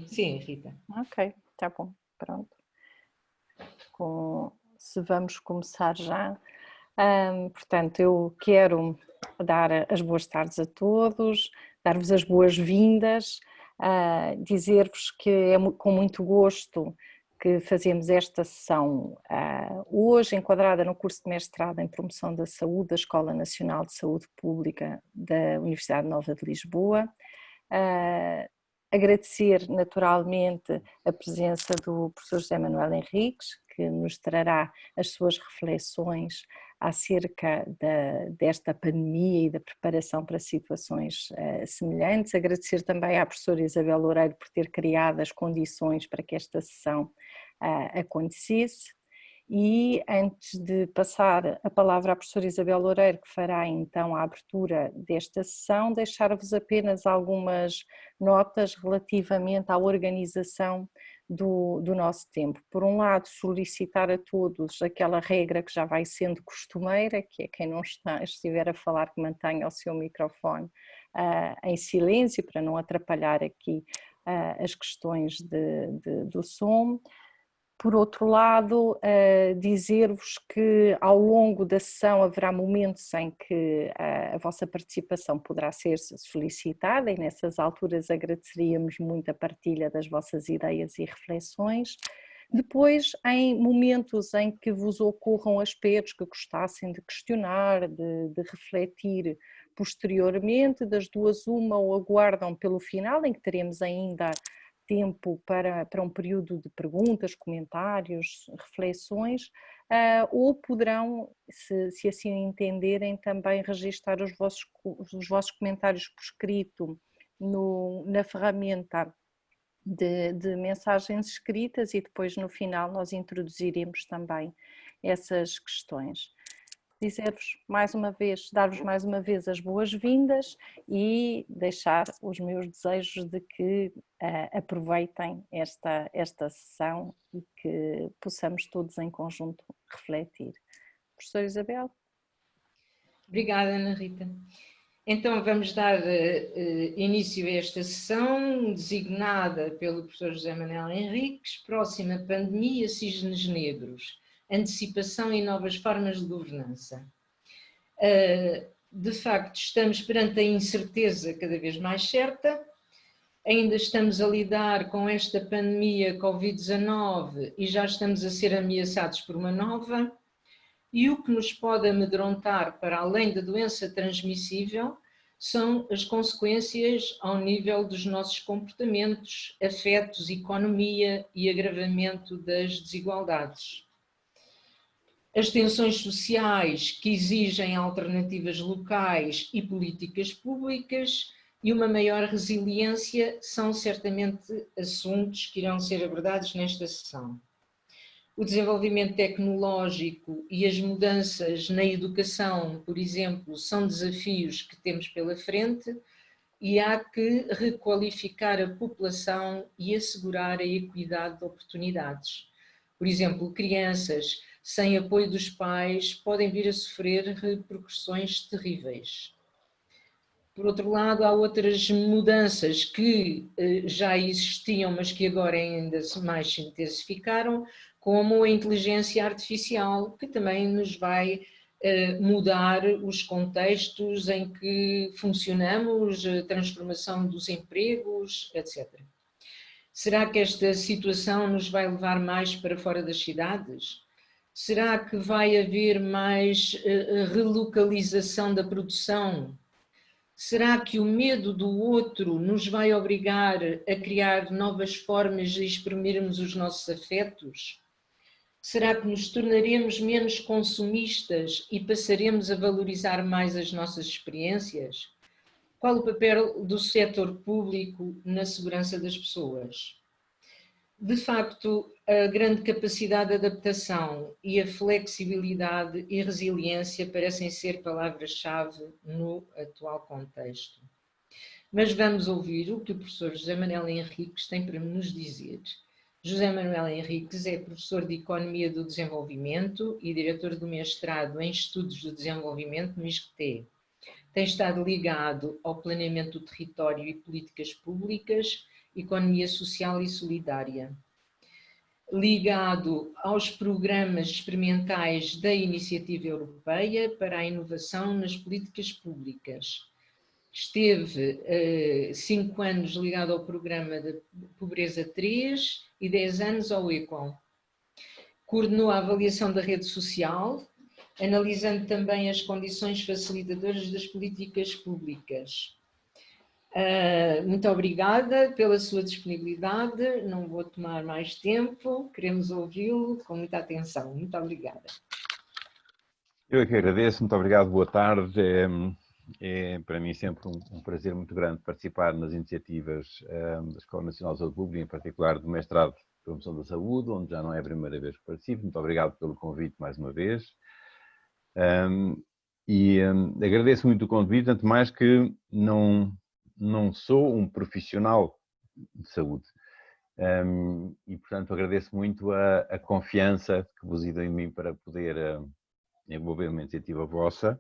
Sim, Rita. Ok, tá bom, pronto. Se vamos começar já. Portanto, eu quero dar as boas tardes a todos, dar-vos as boas-vindas, dizer-vos que é com muito gosto que fazemos esta sessão hoje, enquadrada no curso de mestrado em Promoção da Saúde da Escola Nacional de Saúde Pública da Universidade Nova de Lisboa. Agradecer naturalmente a presença do professor José Manuel Henriques, que nos trará as suas reflexões acerca desta pandemia e da preparação para situações semelhantes. Agradecer também à professora Isabel Loureiro por ter criado as condições para que esta sessão acontecesse. E antes de passar a palavra à professora Isabel Loureiro, que fará então a abertura desta sessão, deixar-vos apenas algumas notas relativamente à organização do nosso tempo. Por um lado, solicitar a todos aquela regra que já vai sendo costumeira, que é quem não estiver a falar que mantenha o seu microfone em silêncio, para não atrapalhar aqui as questões do som. Por outro lado, dizer-vos que ao longo da sessão haverá momentos em que a vossa participação poderá ser solicitada e nessas alturas agradeceríamos muito a partilha das vossas ideias e reflexões. Depois, em momentos em que vos ocorram aspectos que gostassem de questionar, de refletir posteriormente, das duas uma, ou aguardam pelo final, em que teremos ainda tempo para um período de perguntas, comentários, reflexões, ou poderão, se assim entenderem, também registar os vossos comentários por escrito na ferramenta de mensagens escritas, e depois no final nós introduziremos também essas questões. Dizer-vos mais uma vez, dar-vos mais uma vez as boas-vindas e deixar os meus desejos de que aproveitem esta sessão e que possamos todos em conjunto refletir. Professora Isabel? Obrigada, Ana Rita. Então vamos dar início a esta sessão designada pelo professor José Manuel Henriques, Próxima Pandemia, Cisnes Negros, Antecipação e Novas Formas de Governança. De facto, estamos perante a incerteza cada vez mais certa, ainda estamos a lidar com esta pandemia Covid-19 e já estamos a ser ameaçados por uma nova. E o que nos pode amedrontar, para além da doença transmissível, são as consequências ao nível dos nossos comportamentos, afetos, economia e agravamento das desigualdades. As tensões sociais que exigem alternativas locais e políticas públicas e uma maior resiliência são certamente assuntos que irão ser abordados nesta sessão. O desenvolvimento tecnológico e as mudanças na educação, por exemplo, são desafios que temos pela frente e há que requalificar a população e assegurar a equidade de oportunidades. Por exemplo, crianças sem apoio dos pais podem vir a sofrer repercussões terríveis. Por outro lado, há outras mudanças que já existiam, mas que agora ainda mais se intensificaram, como a inteligência artificial, que também nos vai mudar os contextos em que funcionamos, a transformação dos empregos, etc. Será que esta situação nos vai levar mais para fora das cidades? Será que vai haver mais relocalização da produção? Será que o medo do outro nos vai obrigar a criar novas formas de exprimirmos os nossos afetos? Será que nos tornaremos menos consumistas e passaremos a valorizar mais as nossas experiências? Qual o papel do setor público na segurança das pessoas? De facto, a grande capacidade de adaptação e a flexibilidade e resiliência parecem ser palavras-chave no atual contexto. Mas vamos ouvir o que o professor José Manuel Henriques tem para nos dizer. José Manuel Henriques é professor de Economia do Desenvolvimento e diretor do mestrado em Estudos do Desenvolvimento no ISCTE. Tem estado ligado ao planeamento do território e políticas públicas economia social e solidária, ligado aos programas experimentais da Iniciativa Europeia para a Inovação nas Políticas Públicas. Esteve 5 anos ligado ao programa de Pobreza 3 e 10 anos ao EQUAL. Coordenou a avaliação da rede social, analisando também as condições facilitadoras das políticas públicas. Muito obrigada pela sua disponibilidade, não vou tomar mais tempo, queremos ouvi-lo com muita atenção. Muito obrigada. Eu é que agradeço, muito obrigado, boa tarde. É para mim sempre um prazer muito grande participar nas iniciativas da Escola Nacional de Saúde Pública, em particular do mestrado de Promoção da Saúde, onde já não é a primeira vez que participo. Muito obrigado pelo convite mais uma vez. Agradeço muito o convite, tanto mais que não sou um profissional de saúde. Portanto, agradeço muito a confiança que vos dão em mim para poder envolver uma iniciativa vossa,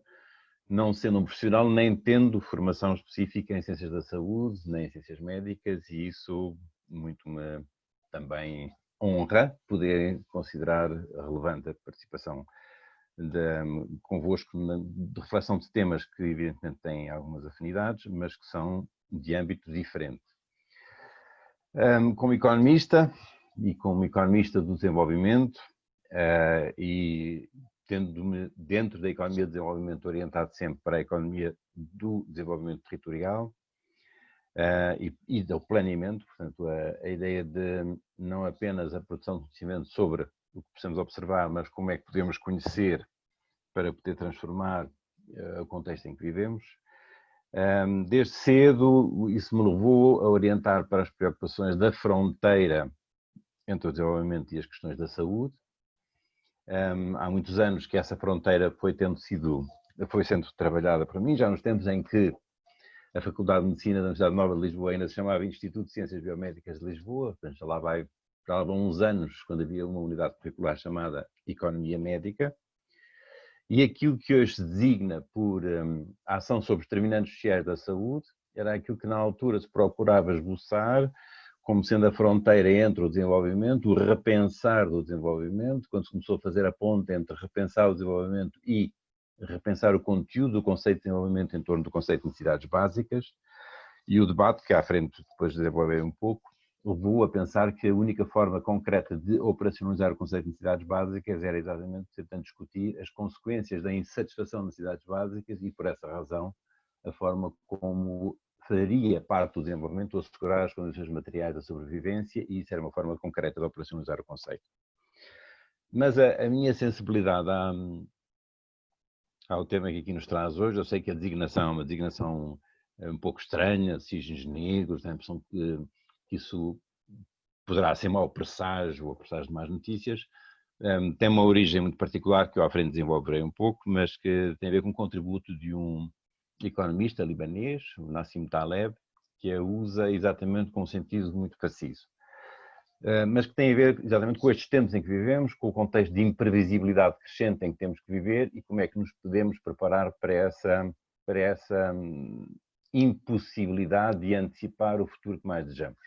não sendo um profissional, nem tendo formação específica em ciências da saúde, nem em ciências médicas, e isso muito me também honra poder considerar relevante a participação convosco de reflexão de temas que evidentemente têm algumas afinidades, mas que são de âmbito diferente. Como economista do desenvolvimento e tendo-me dentro da economia de desenvolvimento orientado sempre para a economia do desenvolvimento territorial e do planeamento, portanto a ideia de não apenas a produção de conhecimento sobre o que precisamos observar, mas como é que podemos conhecer para poder transformar o contexto em que vivemos. Desde cedo isso me levou a orientar para as preocupações da fronteira entre o desenvolvimento e as questões da saúde. Há muitos anos que essa fronteira foi sendo trabalhada por mim, já nos tempos em que a Faculdade de Medicina da Universidade Nova de Lisboa ainda se chamava Instituto de Ciências Biomédicas de Lisboa, portanto já lá vão uns anos, quando havia uma unidade curricular chamada Economia Médica, e aquilo que hoje se designa por ação sobre os determinantes sociais da saúde era aquilo que na altura se procurava esboçar como sendo a fronteira entre o desenvolvimento, o repensar do desenvolvimento, quando se começou a fazer a ponte entre repensar o desenvolvimento e repensar o conteúdo do conceito de desenvolvimento em torno do conceito de necessidades básicas, e o debate, que à frente depois de desenvolver um pouco, levou a pensar que a única forma concreta de operacionalizar o conceito de necessidades básicas era exatamente tentar discutir as consequências da insatisfação de necessidades básicas e, por essa razão, a forma como faria parte do desenvolvimento assegurar as condições materiais da sobrevivência, e isso era uma forma concreta de operacionalizar o conceito. Mas a minha sensibilidade ao tema que aqui nos traz hoje, eu sei que a designação é uma designação um pouco estranha, cisnes negros, tem a impressão que isso poderá ser mau presságio ou presságio de más notícias. Tem uma origem muito particular que eu à frente desenvolverei um pouco, mas que tem a ver com o contributo de um economista libanês, o Nassim Taleb, que a usa exatamente com um sentido muito preciso. Mas que tem a ver exatamente com estes tempos em que vivemos, com o contexto de imprevisibilidade crescente em que temos que viver e como é que nos podemos preparar para essa impossibilidade de antecipar o futuro que mais desejamos.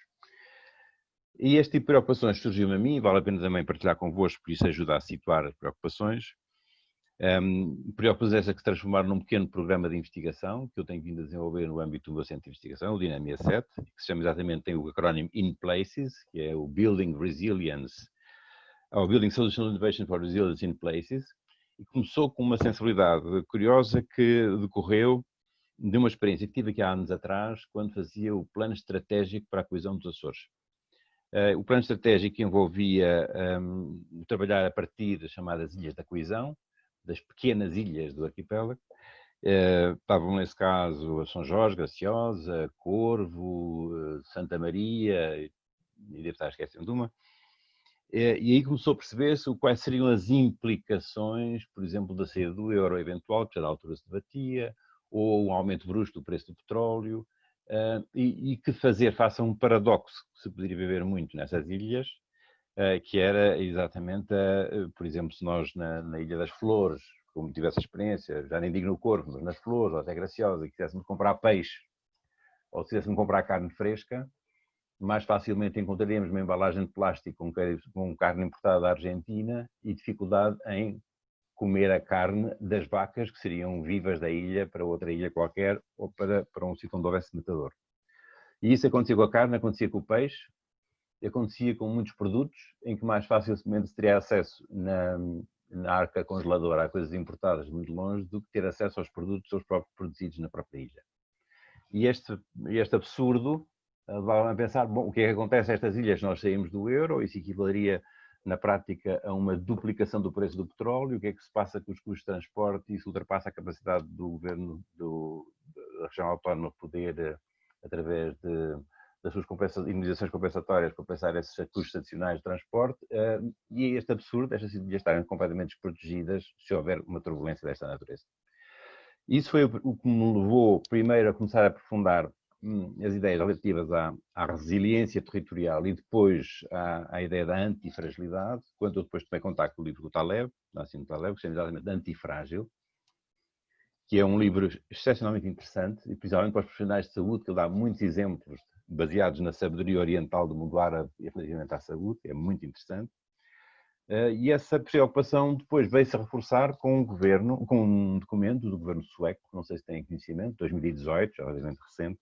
E este tipo de preocupações surgiu-me a mim, e vale a pena também partilhar convosco, porque isso ajuda a situar as preocupações. Preocupações essa que se transformaram num pequeno programa de investigação que eu tenho vindo a desenvolver no âmbito do meu centro de investigação, o Dinamia 7, que se chama exatamente, tem o acrónimo In Places, que é o Building Resilience, ou Building Solutional Innovation for Resilience in Places, e começou com uma sensibilidade curiosa que decorreu de uma experiência que tive aqui há anos atrás, quando fazia o plano estratégico para a coesão dos Açores. O plano estratégico envolvia trabalhar a partir das chamadas Ilhas da Coesão, das pequenas ilhas do arquipélago. Estavam nesse caso a São Jorge, Graciosa, Corvo, Santa Maria, e devo estar esquecendo de uma. E aí começou a perceber-se quais seriam as implicações, por exemplo, da saída do euro eventual, que já na altura se debatia, ou um aumento brusco do preço do petróleo, e que fazer face a um paradoxo que se poderia viver muito nessas ilhas, que era exatamente, por exemplo, se nós na Ilha das Flores, como tive essa experiência, já nem digo no Corvo, mas nas Flores, ou até Graciosa, e quiséssemos comprar peixe, ou se quiséssemos comprar carne fresca, mais facilmente encontraríamos uma embalagem de plástico com carne importada da Argentina e dificuldade em comer a carne das vacas que seriam vivas da ilha para outra ilha qualquer ou para um sítio onde houvesse matador. E isso acontecia com a carne, acontecia com o peixe, acontecia com muitos produtos em que mais facilmente se teria acesso na arca congeladora a coisas importadas muito longe do que ter acesso aos produtos aos próprios produzidos na própria ilha. E este absurdo levava a pensar, bom, o que é que acontece a estas ilhas? Nós saímos do euro, isso equivaleria na prática a uma duplicação do preço do petróleo, o que é que se passa com os custos de transporte? Isso ultrapassa a capacidade do governo da região autónoma poder, através das suas indenizações compensatórias, compensar esses custos adicionais de transporte, e este absurdo, estas ilhas estarem completamente desprotegidas se houver uma turbulência desta natureza. Isso foi o que me levou primeiro a começar a aprofundar as ideias relativas à resiliência territorial e depois à ideia da antifragilidade, quando eu depois tomei contacto com o livro do Taleb, Nassim Taleb, que se chama exatamente Antifrágil, que é um livro excepcionalmente interessante, e principalmente para os profissionais de saúde, que ele dá muitos exemplos baseados na sabedoria oriental do mundo árabe e relativamente à saúde, é muito interessante. E essa preocupação depois veio-se a reforçar com um documento do governo sueco, não sei se têm conhecimento, 2018, já relativamente recente,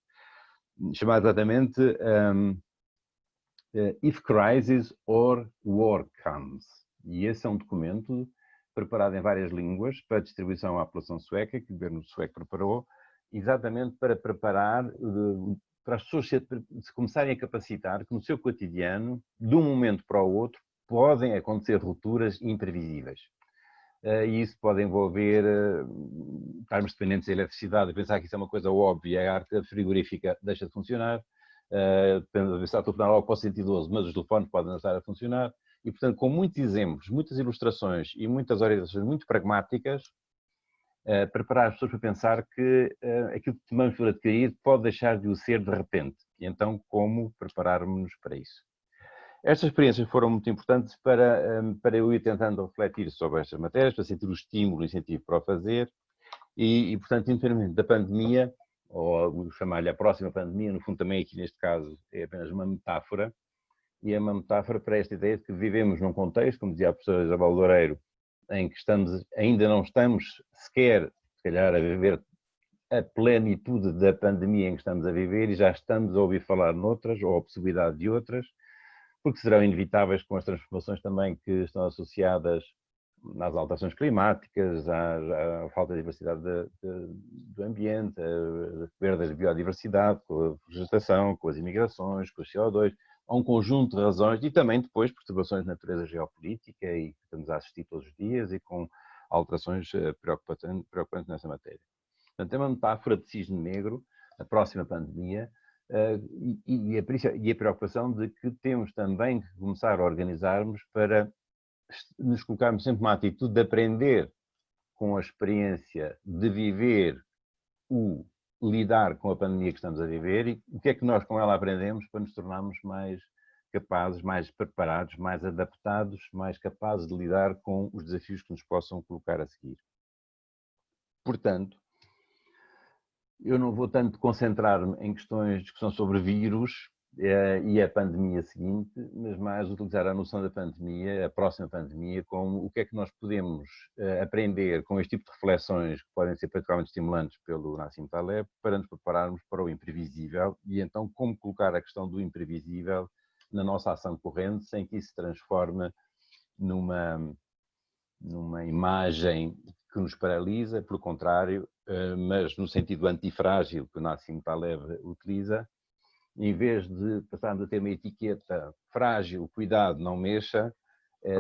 chamado exatamente If Crisis or War Comes. E esse é um documento preparado em várias línguas para distribuição à população sueca, que o governo sueco preparou, exatamente para preparar, para as pessoas se começarem a capacitar que no seu cotidiano, de um momento para o outro, podem acontecer rupturas imprevisíveis. E isso pode envolver estarmos dependentes da eletricidade, pensar que isso é uma coisa óbvia, a arca frigorífica deixa de funcionar, está a telefonar logo para o 112, mas os telefones podem não estar a funcionar, e portanto com muitos exemplos, muitas ilustrações e muitas orientações muito pragmáticas, preparar as pessoas para pensar que aquilo que tomamos por adquirido pode deixar de o ser de repente, e então como prepararmos-nos para isso. Estas experiências foram muito importantes para eu ir tentando refletir sobre estas matérias, para sentir o estímulo e incentivo para o fazer e portanto, independentemente da pandemia, ou chamar-lhe a próxima pandemia, no fundo também aqui neste caso é apenas uma metáfora, e é uma metáfora para esta ideia de que vivemos num contexto, como dizia a professora Isabel Loureiro, em que ainda não estamos sequer, se calhar, a viver a plenitude da pandemia em que estamos a viver e já estamos a ouvir falar noutras, ou a possibilidade de outras, porque serão inevitáveis com as transformações também que estão associadas às alterações climáticas, à falta de diversidade do ambiente, a perda de biodiversidade, com a vegetação, com as imigrações, com o CO2, há um conjunto de razões e também depois perturbações de natureza geopolítica e que estamos a assistir todos os dias e com alterações preocupantes nessa matéria. Portanto, é uma metáfora de cisne negro, a próxima pandemia, e a preocupação de que temos também que começar a organizarmos para nos colocarmos sempre numa atitude de aprender com a experiência de viver lidar com a pandemia que estamos a viver e o que é que nós com ela aprendemos para nos tornarmos mais capazes, mais preparados, mais adaptados, mais capazes de lidar com os desafios que nos possam colocar a seguir. Portanto, eu não vou tanto concentrar-me em questões de discussão sobre vírus e a pandemia seguinte, mas mais utilizar a noção da pandemia, a próxima pandemia, como o que é que nós podemos aprender com este tipo de reflexões que podem ser particularmente estimulantes pelo Nassim Taleb para nos prepararmos para o imprevisível e então como colocar a questão do imprevisível na nossa ação corrente sem que isso se transforme numa imagem que nos paralisa, pelo contrário, mas no sentido antifrágil que o Nassim Taleb utiliza, em vez de passarmos a ter uma etiqueta frágil, cuidado, não mexa,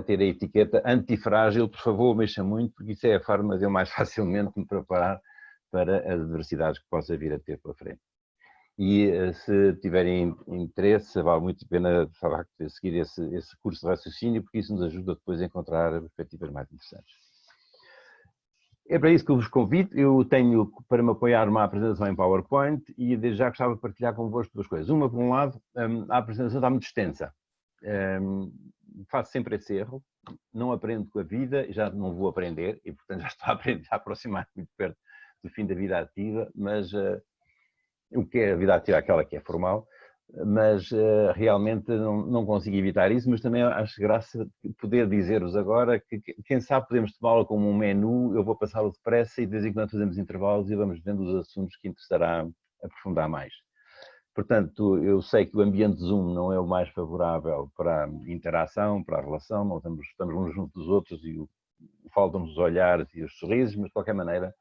ter a etiqueta antifrágil, por favor, mexa muito, porque isso é a forma de eu mais facilmente me preparar para as adversidades que possa vir a ter pela frente. E se tiverem interesse, vale muito a pena seguir esse curso de raciocínio, porque isso nos ajuda depois a encontrar perspectivas mais interessantes. É para isso que eu vos convido. Eu tenho para me apoiar uma apresentação em PowerPoint e desde já gostava de partilhar convosco duas coisas. Uma, por um lado, a apresentação está muito extensa. Faço sempre esse erro. Não aprendo com a vida, já não vou aprender e, portanto, já estou a aprender a aproximar muito perto do fim da vida ativa, mas o que é a vida ativa? Aquela que é formal. mas realmente não consigo evitar isso, mas também acho graça poder dizer-vos agora que quem sabe podemos tomá-lo como um menu, eu vou passá-lo depressa e de vez em quando fazemos intervalos e vamos vendo os assuntos que interessará aprofundar mais. Portanto, eu sei que o ambiente Zoom não é o mais favorável para a interação, para a relação, não estamos uns juntos dos outros e faltam-nos os olhares e os sorrisos, mas de qualquer maneira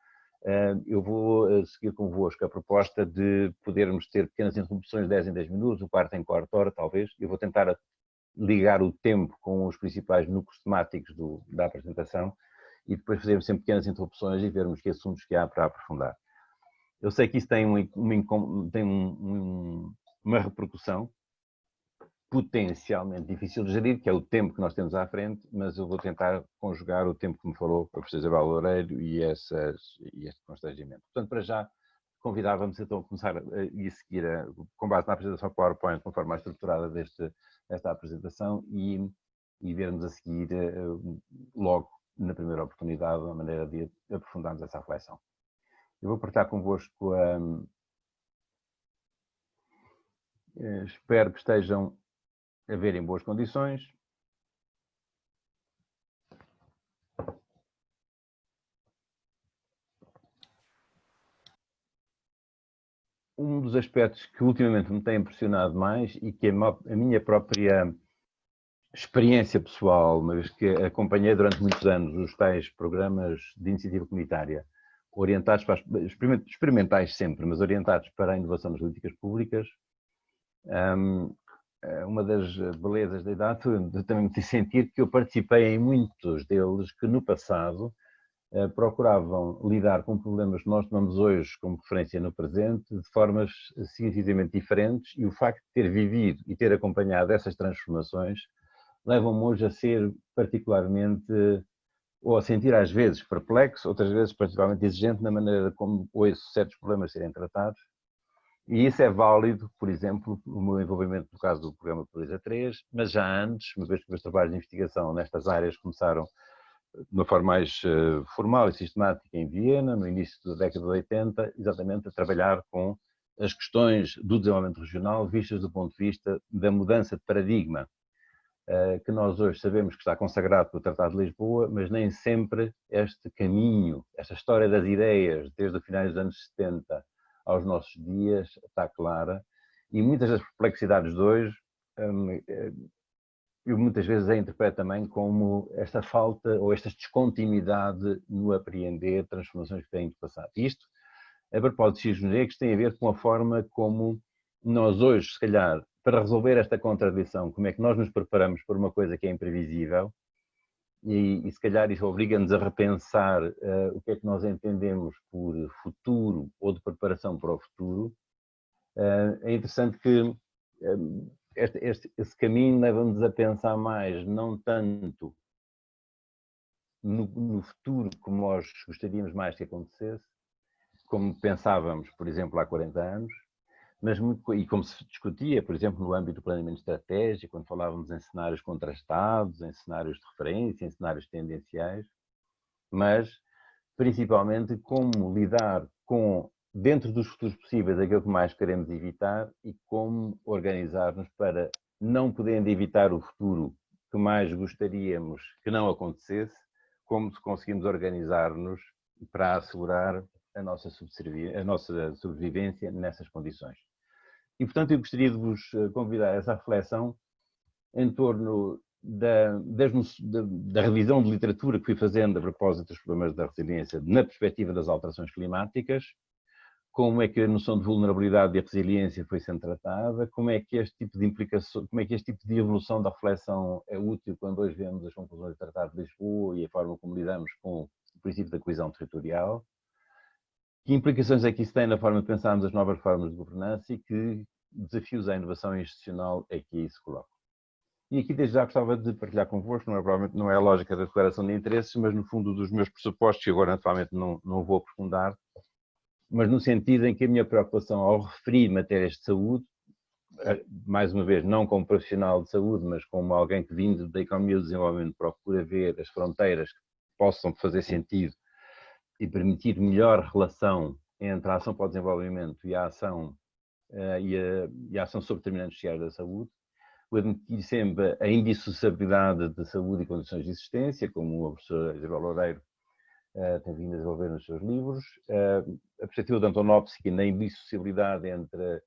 eu vou seguir convosco a proposta de podermos ter pequenas interrupções de 10 em 10 minutos, o quarto em quarto hora, talvez. Eu vou tentar ligar o tempo com os principais núcleos temáticos da apresentação e depois fazermos sempre pequenas interrupções e vermos que assuntos que há para aprofundar. Eu sei que isso tem uma repercussão potencialmente difícil de gerir, que é o tempo que nós temos à frente, mas eu vou tentar conjugar o tempo que me falou a professora Isabel Loureiro e este constrangimento. Portanto, para já, convidávamos então a começar e seguir, com base na apresentação PowerPoint, de uma forma mais estruturada desta apresentação e vermos a seguir, logo na primeira oportunidade, a maneira de aprofundarmos essa reflexão. Eu vou partilhar convosco, espero que estejam a ver em boas condições. Um dos aspectos que ultimamente me tem impressionado mais e que a minha própria experiência pessoal, mas que acompanhei durante muitos anos os tais programas de iniciativa comunitária, orientados para experimentais sempre, mas orientados para a inovação nas políticas públicas. Uma das belezas da idade foi também me sentir que eu participei em muitos deles que no passado procuravam lidar com problemas que nós tomamos hoje como referência no presente de formas significativamente diferentes, e o facto de ter vivido e ter acompanhado essas transformações levam-me hoje a ser particularmente, ou a sentir às vezes perplexo, outras vezes particularmente exigente na maneira como ouço certos problemas serem tratados. E isso é válido, por exemplo, no meu envolvimento no caso do programa Polícia 3, mas já antes, uma vez que os meus trabalhos de investigação nestas áreas começaram de uma forma mais formal e sistemática em Viena, no início da década de 80, exatamente a trabalhar com as questões do desenvolvimento regional vistas do ponto de vista da mudança de paradigma, que nós hoje sabemos que está consagrado pelo Tratado de Lisboa, mas nem sempre este caminho, esta história das ideias, desde o final dos anos 70 aos nossos dias, está clara, e muitas das perplexidades de hoje, eu muitas vezes a interpreto também como esta falta ou esta descontinuidade no apreender transformações que têm de passar. Isto, a propósito de cisnes negros, tem a ver com a forma como nós hoje, se calhar, para resolver esta contradição, como é que nós nos preparamos para uma coisa que é imprevisível, e se calhar isso obriga-nos a repensar o que é que nós entendemos por futuro ou de preparação para o futuro. É interessante que esse caminho leva-nos a pensar mais, não tanto no futuro como nós gostaríamos mais que acontecesse, como pensávamos, por exemplo, há 40 anos, mas muito, e como se discutia, por exemplo, no âmbito do planeamento estratégico, quando falávamos em cenários contrastados, em cenários de referência, em cenários tendenciais, mas principalmente como lidar com, dentro dos futuros possíveis, aquilo que mais queremos evitar e como organizar-nos para, não podendo evitar o futuro que mais gostaríamos que não acontecesse, como se conseguimos organizar-nos para assegurar a nossa sobrevivência nessas condições. E, portanto, eu gostaria de vos convidar a essa reflexão em torno da revisão de literatura que fui fazendo a propósito dos problemas da resiliência na perspectiva das alterações climáticas, como é que a noção de vulnerabilidade e a resiliência foi sendo tratada, como é que este tipo de implicação, como é que este tipo de evolução da reflexão é útil quando hoje vemos as conclusões do Tratado de Lisboa e a forma como lidamos com o princípio da coesão territorial. Que implicações é que isso tem na forma de pensarmos as novas formas de governança e que desafios à inovação institucional é que isso coloca. E aqui desde já gostava de partilhar convosco, provavelmente não é a lógica da declaração de interesses, mas no fundo dos meus pressupostos, que agora naturalmente não vou aprofundar, mas no sentido em que a minha preocupação ao referir matérias de saúde, mais uma vez, não como profissional de saúde, mas como alguém que vindo da economia do desenvolvimento procura ver as fronteiras que possam fazer sentido e permitir melhor relação entre a ação para o desenvolvimento e a ação e a ação sobre determinantes sociais da saúde, o admitir sempre a indissociabilidade de saúde e condições de existência, como a professora Isabel Loureiro tem vindo a desenvolver nos seus livros, a perspectiva de Antonopsky na indissociabilidade entre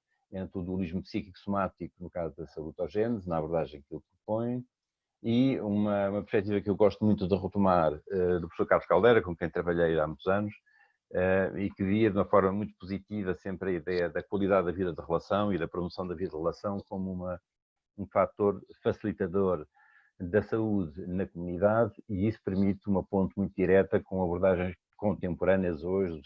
o dualismo psíquico-somático, no caso da salutogênese, na abordagem que ele propõe, e uma perspectiva que eu gosto muito de retomar do professor Carlos Caldeira, com quem trabalhei há muitos anos, e que via de uma forma muito positiva sempre a ideia da qualidade da vida de relação e da promoção da vida de relação como um fator facilitador da saúde na comunidade, e isso permite uma ponte muito direta com abordagens contemporâneas hoje,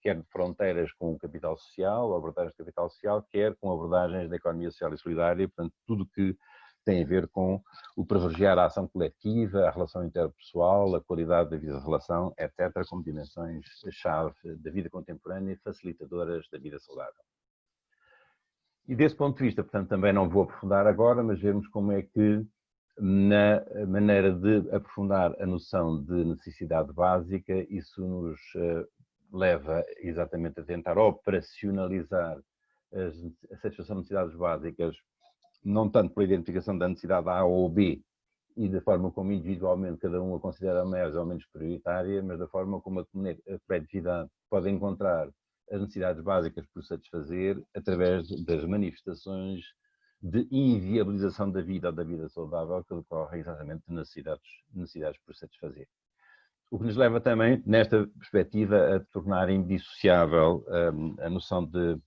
quer de fronteiras com o capital social, abordagens de capital social, quer com abordagens da economia social e solidária, portanto, tudo que tem a ver com o privilegiar a ação coletiva, a relação interpessoal, a qualidade da vida de relação, etc., como dimensões-chave da vida contemporânea e facilitadoras da vida saudável. E desse ponto de vista, portanto, também não vou aprofundar agora, mas vemos como é que, na maneira de aprofundar a noção de necessidade básica, isso nos leva exatamente a tentar operacionalizar a satisfação de necessidades básicas, não tanto pela identificação da necessidade A ou B, e da forma como individualmente cada um a considera mais ou menos prioritária, mas da forma como a coletividade pode encontrar as necessidades básicas por satisfazer através das manifestações de inviabilização da vida ou da vida saudável que decorrem exatamente de necessidades por satisfazer. O que nos leva também, nesta perspectiva, a tornar indissociável a noção de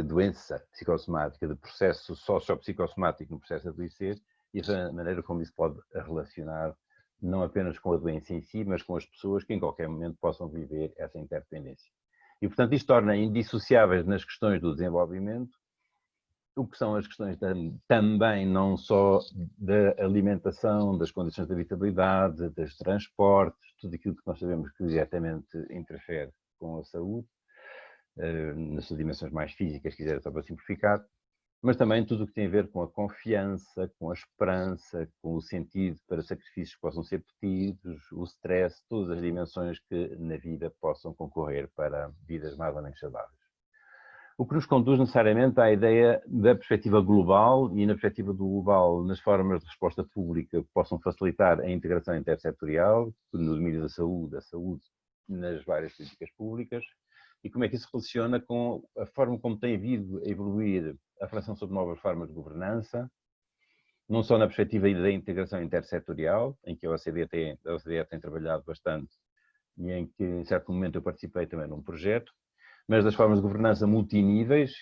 doença psicossomática, de processo sociopsicossomático no processo de adoecer, e a maneira como isso pode relacionar não apenas com a doença em si, mas com as pessoas que em qualquer momento possam viver essa interdependência. E, portanto, isto torna indissociáveis nas questões do desenvolvimento, o que são as questões também não só da alimentação, das condições de habitabilidade, dos transportes, tudo aquilo que nós sabemos que diretamente interfere com a saúde, nas suas dimensões mais físicas, se quiser, só para simplificar, mas também tudo o que tem a ver com a confiança, com a esperança, com o sentido para sacrifícios que possam ser pedidos, o stress, todas as dimensões que na vida possam concorrer para vidas mais ou menos saudáveis. O que nos conduz necessariamente à ideia da perspectiva global, e na perspectiva do global nas formas de resposta pública que possam facilitar a integração intersetorial, no domínio da saúde nas várias políticas públicas, e como é que isso se relaciona com a forma como tem vindo a evoluir a reflexão sobre novas formas de governança, não só na perspectiva da integração intersetorial, em que a OCDE tem trabalhado bastante e em que, em certo momento, eu participei também num projeto, mas das formas de governança multiníveis,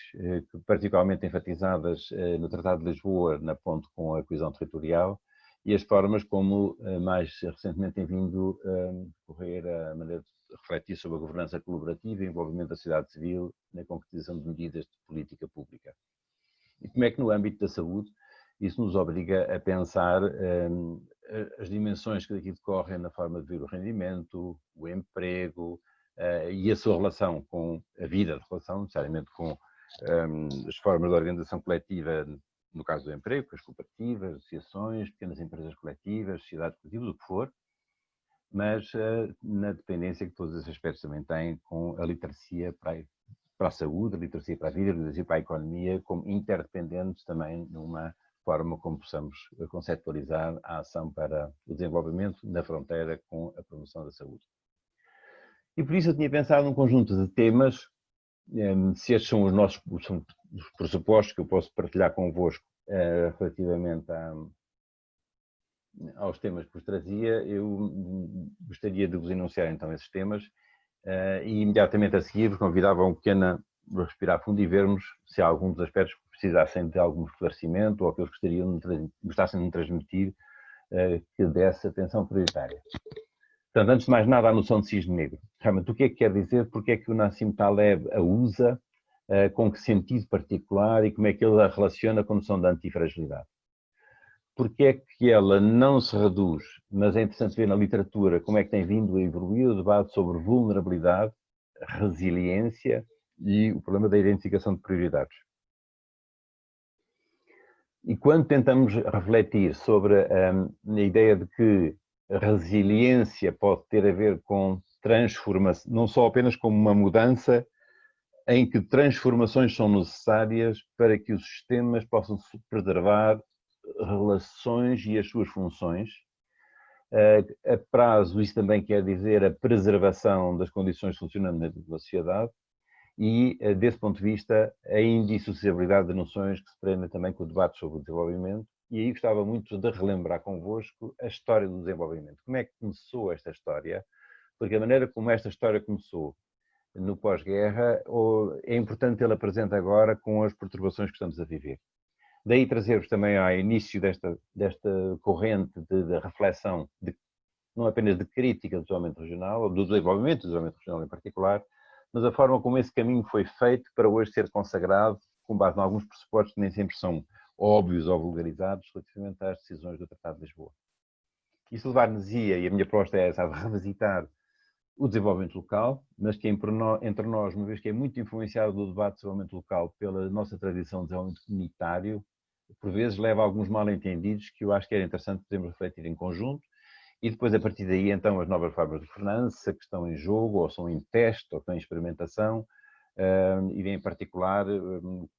particularmente enfatizadas no Tratado de Lisboa, na ponte com a coesão territorial, e as formas como mais recentemente tem vindo a decorrer a maneira de refletir sobre a governança colaborativa e o envolvimento da sociedade civil na concretização de medidas de política pública. E como é que no âmbito da saúde isso nos obriga a pensar as dimensões que daqui decorrem na forma de ver o rendimento, o emprego e a sua relação com a vida de relação, necessariamente com as formas de organização coletiva, no caso do emprego, com as cooperativas, associações, pequenas empresas coletivas, sociedades coletivas, o que for, mas na dependência que todos esses aspectos também têm com a literacia para a saúde, a literacia para a vida, a literacia para a economia, como interdependentes também numa forma como possamos conceptualizar a ação para o desenvolvimento na fronteira com a promoção da saúde. E por isso eu tinha pensado num conjunto de temas, se estes são os pressupostos que eu posso partilhar convosco relativamente aos temas que vos trazia, eu gostaria de vos enunciar então esses temas e imediatamente a seguir vos convidava a um pequeno respirar fundo e vermos se há algum dos aspectos que precisassem de algum esclarecimento ou que eles gostassem de me transmitir que desse atenção prioritária. Portanto, antes de mais nada, a noção de cisne negro. Realmente, o que é que quer dizer? Porque é que o Nassim Taleb a usa, com que sentido particular e como é que ele a relaciona com a noção da antifragilidade? Porque é que ela não se reduz, mas é interessante ver na literatura como é que tem vindo a evoluir o debate sobre vulnerabilidade, resiliência e o problema da identificação de prioridades. E quando tentamos refletir sobre a ideia de que a resiliência pode ter a ver com transformação, não só apenas como uma mudança em que transformações são necessárias para que os sistemas possam preservar relações e as suas funções. A prazo, isso também quer dizer a preservação das condições de funcionamento da sociedade e, desse ponto de vista, a indissociabilidade de noções que se prendem também com o debate sobre o desenvolvimento. E aí gostava muito de relembrar convosco a história do desenvolvimento. Como é que começou esta história? Porque a maneira como esta história começou no pós-guerra é importante tê-la presente agora com as perturbações que estamos a viver. Daí trazer-vos também ao início desta corrente de reflexão, não apenas de crítica do desenvolvimento regional, ou do desenvolvimento do desenvolvimento regional em particular, mas a forma como esse caminho foi feito para hoje ser consagrado, com base em alguns pressupostos que nem sempre são óbvios ou vulgarizados, relativamente às decisões do Tratado de Lisboa. Isso levar-nos-ia, e a minha proposta é essa, a revisitar o desenvolvimento local, mas que entre nós, uma vez que é muito influenciado do debate de desenvolvimento local pela nossa tradição de desenvolvimento comunitário, por vezes leva a alguns mal-entendidos que eu acho que era interessante podermos refletir em conjunto, e depois a partir daí então as novas formas de governança que estão em jogo, ou são em teste, ou estão em experimentação, e em particular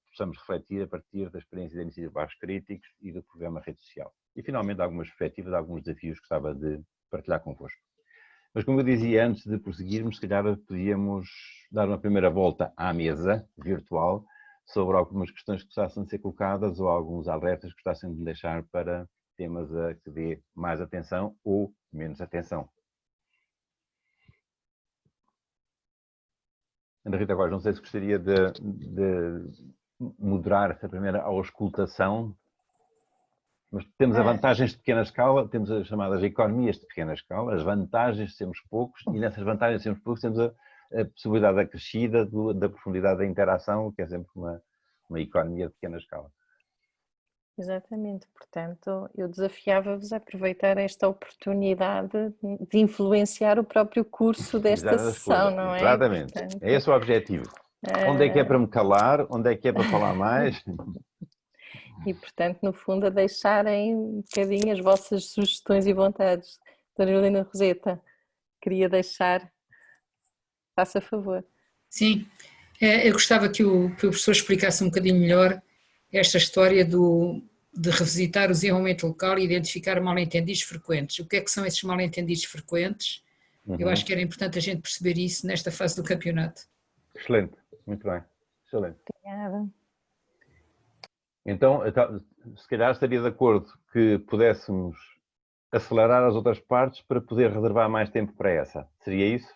possamos refletir a partir da experiência da iniciativa de bairros críticos e do programa Rede Social. E finalmente algumas perspectivas, alguns desafios que gostava de partilhar convosco. Mas como eu dizia antes de prosseguirmos, se calhar podíamos dar uma primeira volta à mesa virtual sobre algumas questões que gostassem de ser colocadas ou alguns alertas que gostassem de deixar para temas a que dê mais atenção ou menos atenção. Ana Rita, agora não sei se gostaria de moderar essa primeira auscultação, mas temos as vantagens de pequena escala, temos as chamadas economias de pequena escala, as vantagens de sermos poucos, e nessas vantagens de sermos poucos temos a possibilidade acrescida da profundidade da interação, que é sempre uma economia de pequena escala. Exatamente, portanto, eu desafiava-vos a aproveitar esta oportunidade de influenciar o próprio curso desta sessão, não é? Exatamente, Portanto, é esse o objetivo. Onde é que é para me calar, onde é que é para falar mais? E, portanto, no fundo, a deixarem um bocadinho as vossas sugestões e vontades. Dona Helena Roseta, queria deixar, faça favor. Sim, eu gostava que o professor explicasse um bocadinho melhor esta história de revisitar o desenvolvimento local e identificar mal-entendidos frequentes. O que é que são esses mal-entendidos frequentes? Eu acho que era importante a gente perceber isso nesta fase do campeonato. Excelente, muito bem, excelente. Obrigada. Então, se calhar estaria de acordo que pudéssemos acelerar as outras partes para poder reservar mais tempo para essa. Seria isso?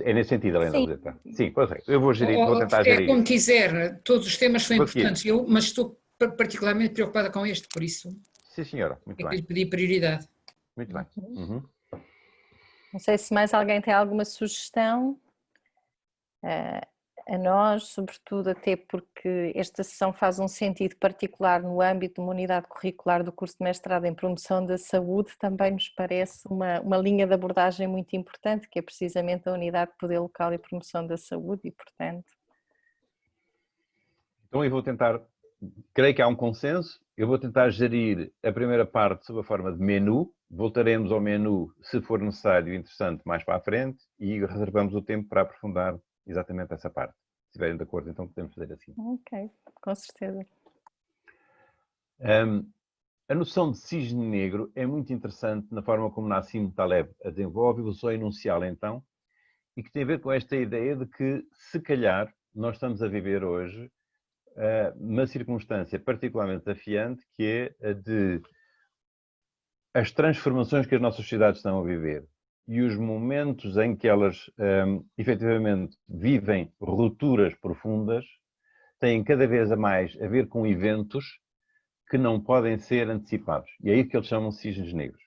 É nesse sentido, Helena Roseta? Sim, pois é. Eu vou tentar gerir. É como quiser, todos os temas são importantes, mas estou particularmente preocupada com este, por isso. Sim, senhora, muito bem. É que lhe pedi prioridade. Muito bem. Uhum. Não sei se mais alguém tem alguma sugestão. A nós, sobretudo até porque esta sessão faz um sentido particular no âmbito de uma unidade curricular do curso de mestrado em promoção da saúde, também nos parece uma linha de abordagem muito importante, que é precisamente a unidade de poder local e promoção da saúde e, portanto... Então eu vou tentar, creio que há um consenso, eu vou tentar gerir a primeira parte sob a forma de menu, voltaremos ao menu se for necessário e interessante mais para a frente e reservamos o tempo para aprofundar exatamente essa parte. Se estiverem de acordo, então podemos fazer assim. Ok, com certeza. A noção de cisne negro é muito interessante na forma como Nassim Taleb a desenvolve, vou só enunciá-la então, e que tem a ver com esta ideia de que, se calhar, nós estamos a viver hoje uma circunstância particularmente desafiante, que é a de as transformações que as nossas sociedades estão a viver e os momentos em que elas efetivamente vivem rupturas profundas têm cada vez a mais a ver com eventos que não podem ser antecipados. E é isso que eles chamam de cisnes negros.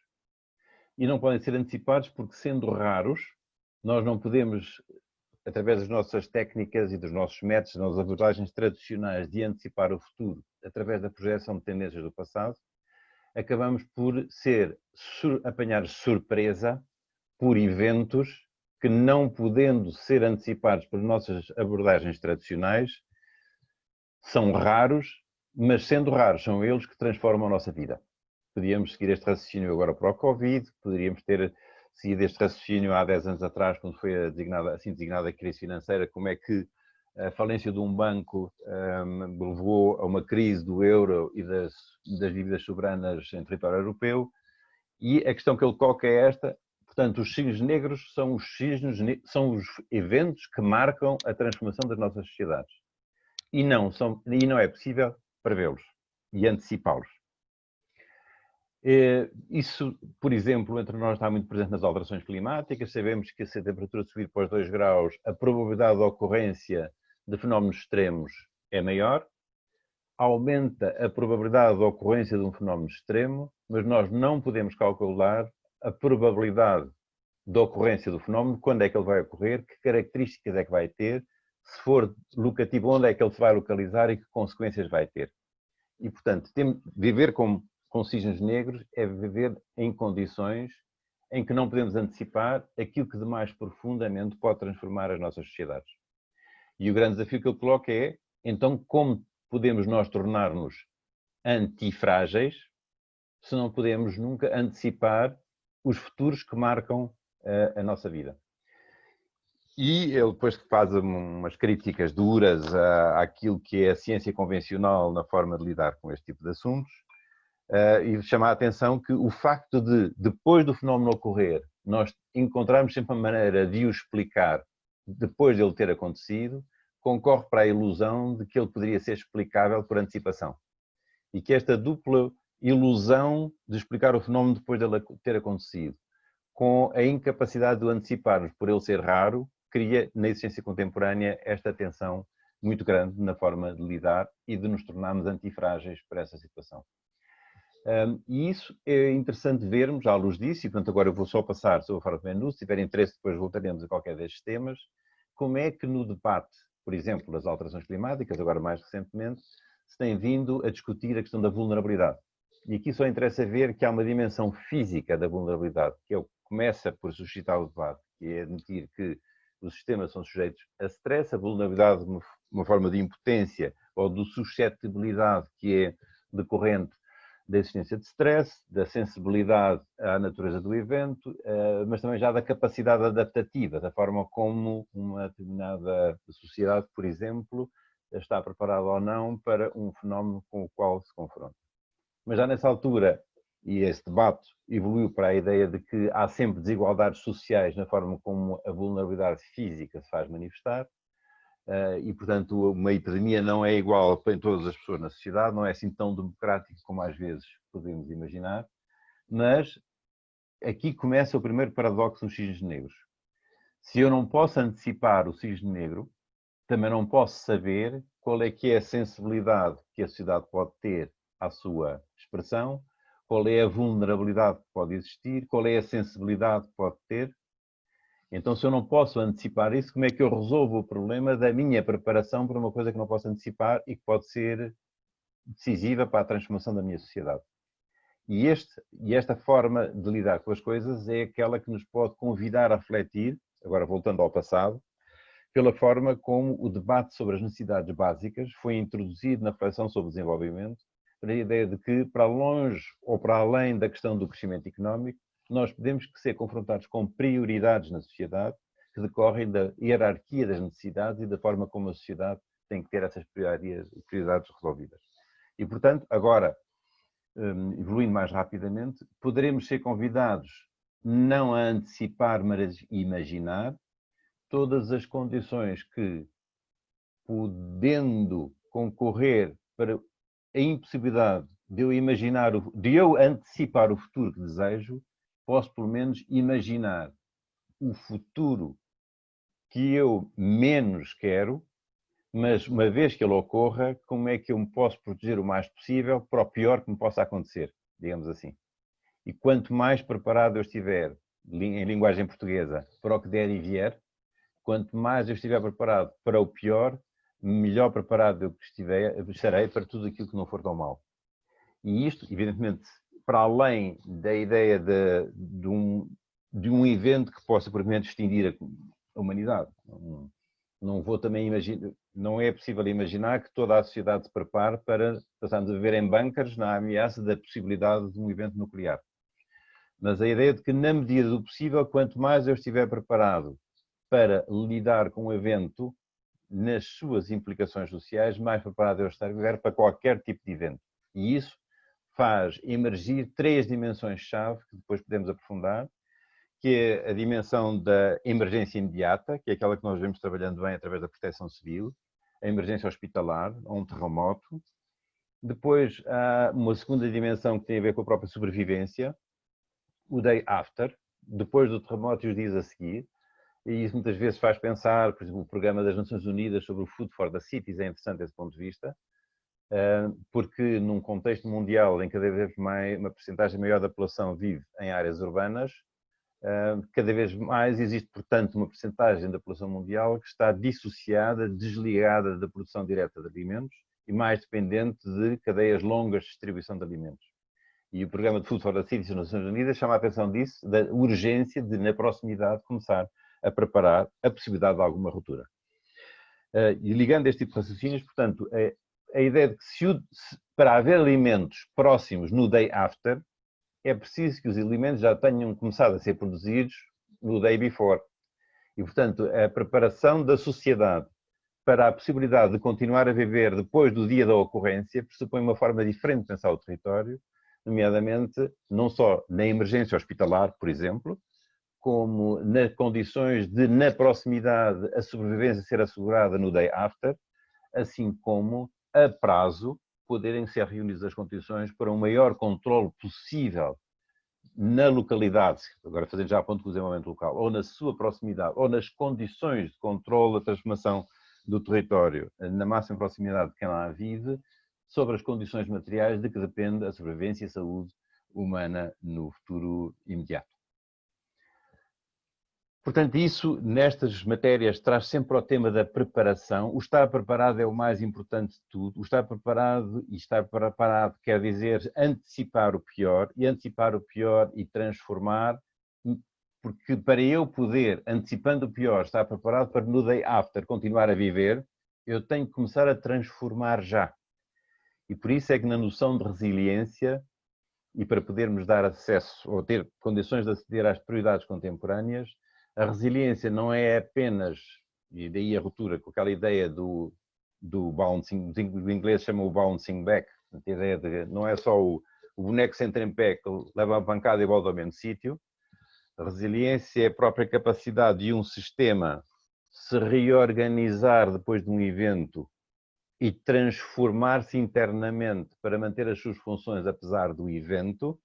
E não podem ser antecipados porque, sendo raros, nós não podemos, através das nossas técnicas e dos nossos métodos, das nossas abordagens tradicionais de antecipar o futuro, através da projeção de tendências do passado, acabamos por apanhar surpresa por eventos que, não podendo ser antecipados por nossas abordagens tradicionais, são raros, mas sendo raros, são eles que transformam a nossa vida. Podíamos seguir este raciocínio agora para o Covid, poderíamos ter saía deste raciocínio há 10 anos atrás, quando foi assim designada a crise financeira, como é que a falência de um banco levou a uma crise do euro e das dívidas soberanas em território europeu. E a questão que ele coloca é esta: portanto, os cisnes negros são os eventos que marcam a transformação das nossas sociedades. E não é possível prevê-los e antecipá-los. Isso, por exemplo, entre nós está muito presente nas alterações climáticas. Sabemos que se a temperatura subir para os 2 graus, a probabilidade de ocorrência de fenómenos extremos é maior. Aumenta a probabilidade de ocorrência de um fenómeno extremo, mas nós não podemos calcular a probabilidade de ocorrência do fenómeno, quando é que ele vai ocorrer, que características é que vai ter, se for locativo, onde é que ele se vai localizar e que consequências vai ter. E, portanto, viver com cisnes negros é viver em condições em que não podemos antecipar aquilo que de mais profundamente pode transformar as nossas sociedades. E o grande desafio que eu coloco é, então, como podemos nós tornar-nos antifrágeis se não podemos nunca antecipar os futuros que marcam a nossa vida? E ele depois faz umas críticas duras àquilo que é a ciência convencional na forma de lidar com este tipo de assuntos, e chama a atenção que o facto de, depois do fenómeno ocorrer, nós encontrarmos sempre uma maneira de o explicar depois de ele ter acontecido, concorre para a ilusão de que ele poderia ser explicável por antecipação. E que esta dupla ilusão de explicar o fenómeno depois de ele ter acontecido, com a incapacidade de o anteciparmos por ele ser raro, cria na existência contemporânea esta tensão muito grande na forma de lidar e de nos tornarmos antifrágeis para essa situação. E isso é interessante vermos à luz disso, e portanto agora eu vou só passar sobre a forma de menu, se tiver interesse depois voltaremos a qualquer destes temas, como é que no debate, por exemplo, das alterações climáticas, agora mais recentemente, se tem vindo a discutir a questão da vulnerabilidade. E aqui só interessa ver que há uma dimensão física da vulnerabilidade, que é o que começa por suscitar o debate, que é admitir que os sistemas são sujeitos a stress, a vulnerabilidade de uma forma de impotência ou de suscetibilidade que é decorrente da existência de stress, da sensibilidade à natureza do evento, mas também já da capacidade adaptativa, da forma como uma determinada sociedade, por exemplo, está preparada ou não para um fenómeno com o qual se confronta. Mas já nessa altura, e esse debate evoluiu para a ideia de que há sempre desigualdades sociais na forma como a vulnerabilidade física se faz manifestar, e, portanto, uma epidemia não é igual para todas as pessoas na sociedade, não é assim tão democrático como às vezes podemos imaginar, mas aqui começa o primeiro paradoxo dos cisnes negros. Se eu não posso antecipar o cisne negro, também não posso saber qual é que é a sensibilidade que a sociedade pode ter à sua expressão, qual é a vulnerabilidade que pode existir, qual é a sensibilidade que pode ter. Então, se eu não posso antecipar isso, como é que eu resolvo o problema da minha preparação para uma coisa que não posso antecipar e que pode ser decisiva para a transformação da minha sociedade? E esta forma de lidar com as coisas é aquela que nos pode convidar a refletir, agora voltando ao passado, pela forma como o debate sobre as necessidades básicas foi introduzido na reflexão sobre o desenvolvimento, para a ideia de que, para longe ou para além da questão do crescimento económico, nós podemos ser confrontados com prioridades na sociedade que decorrem da hierarquia das necessidades e da forma como a sociedade tem que ter essas prioridades resolvidas. E, portanto, agora, evoluindo mais rapidamente, poderemos ser convidados não a antecipar, mas a imaginar todas as condições que, podendo concorrer para a impossibilidade de eu antecipar o futuro que desejo, posso pelo menos imaginar o futuro que eu menos quero, mas uma vez que ele ocorra, como é que eu me posso proteger o mais possível para o pior que me possa acontecer, digamos assim. E quanto mais preparado eu estiver, em linguagem portuguesa, para o que der e vier, quanto mais eu estiver preparado para o pior, melhor preparado eu estarei para tudo aquilo que não for tão mal. E isto, evidentemente, para além da ideia de um evento que possa, por exemplo, extinguir a humanidade. Não vou também imaginar, não é possível imaginar que toda a sociedade se prepare para passarmos a viver em bunkers na ameaça da possibilidade de um evento nuclear. mas a ideia de que, na medida do possível, quanto mais eu estiver preparado para lidar com o evento, nas suas implicações sociais, mais preparado eu estiver para qualquer tipo de evento. E isso faz emergir 3 dimensões-chave, que depois podemos aprofundar, que é a dimensão da emergência imediata, que é aquela que nós vemos trabalhando bem através da proteção civil, a emergência hospitalar, ou um terremoto. Depois há uma segunda dimensão que tem a ver com a própria sobrevivência, o day after, depois do terremoto e os dias a seguir. E isso muitas vezes faz pensar, por exemplo, o programa das Nações Unidas sobre o Food for the Cities é interessante desse ponto de vista, porque num contexto mundial em que cada vez mais uma percentagem maior da população vive em áreas urbanas, cada vez mais existe, portanto, uma percentagem da população mundial que está dissociada, desligada da produção direta de alimentos e mais dependente de cadeias longas de distribuição de alimentos. E o programa de Food for the Cities das Nações Unidas chama a atenção disso, da urgência de, na proximidade, começar a preparar a possibilidade de alguma ruptura. E ligando este tipo de raciocínios, portanto, a ideia de que para haver alimentos próximos no day after, é preciso que os alimentos já tenham começado a ser produzidos no day before. E, portanto, a preparação da sociedade para a possibilidade de continuar a viver depois do dia da ocorrência pressupõe uma forma diferente de pensar o território, nomeadamente não só na emergência hospitalar, por exemplo, como nas condições de, na proximidade, a sobrevivência ser assegurada no day after, assim como a prazo poderem ser reunidas as condições para um maior controle possível na localidade, agora fazendo já a ponto com o desenvolvimento local, ou na sua proximidade, ou nas condições de controle da transformação do território, na máxima proximidade de quem lá vive, sobre as condições materiais de que depende a sobrevivência e a saúde humana no futuro imediato. Portanto, isso, nestas matérias, traz sempre ao tema da preparação. O estar preparado é o mais importante de tudo. O estar preparado e estar preparado quer dizer antecipar o pior, e antecipar o pior e transformar, porque para eu poder, antecipando o pior, estar preparado para no day after continuar a viver, eu tenho que começar a transformar já. E por isso é que na noção de resiliência, e para podermos dar acesso, ou ter condições de aceder às prioridades contemporâneas, a resiliência não é apenas, e daí a ruptura com aquela ideia do bouncing, os ingleses chamam o bouncing back, a ideia de não é só o boneco se entra em pé que leva a pancada e volta ao mesmo sítio. A resiliência é a própria capacidade de um sistema se reorganizar depois de um evento e transformar-se internamente para manter as suas funções apesar do evento.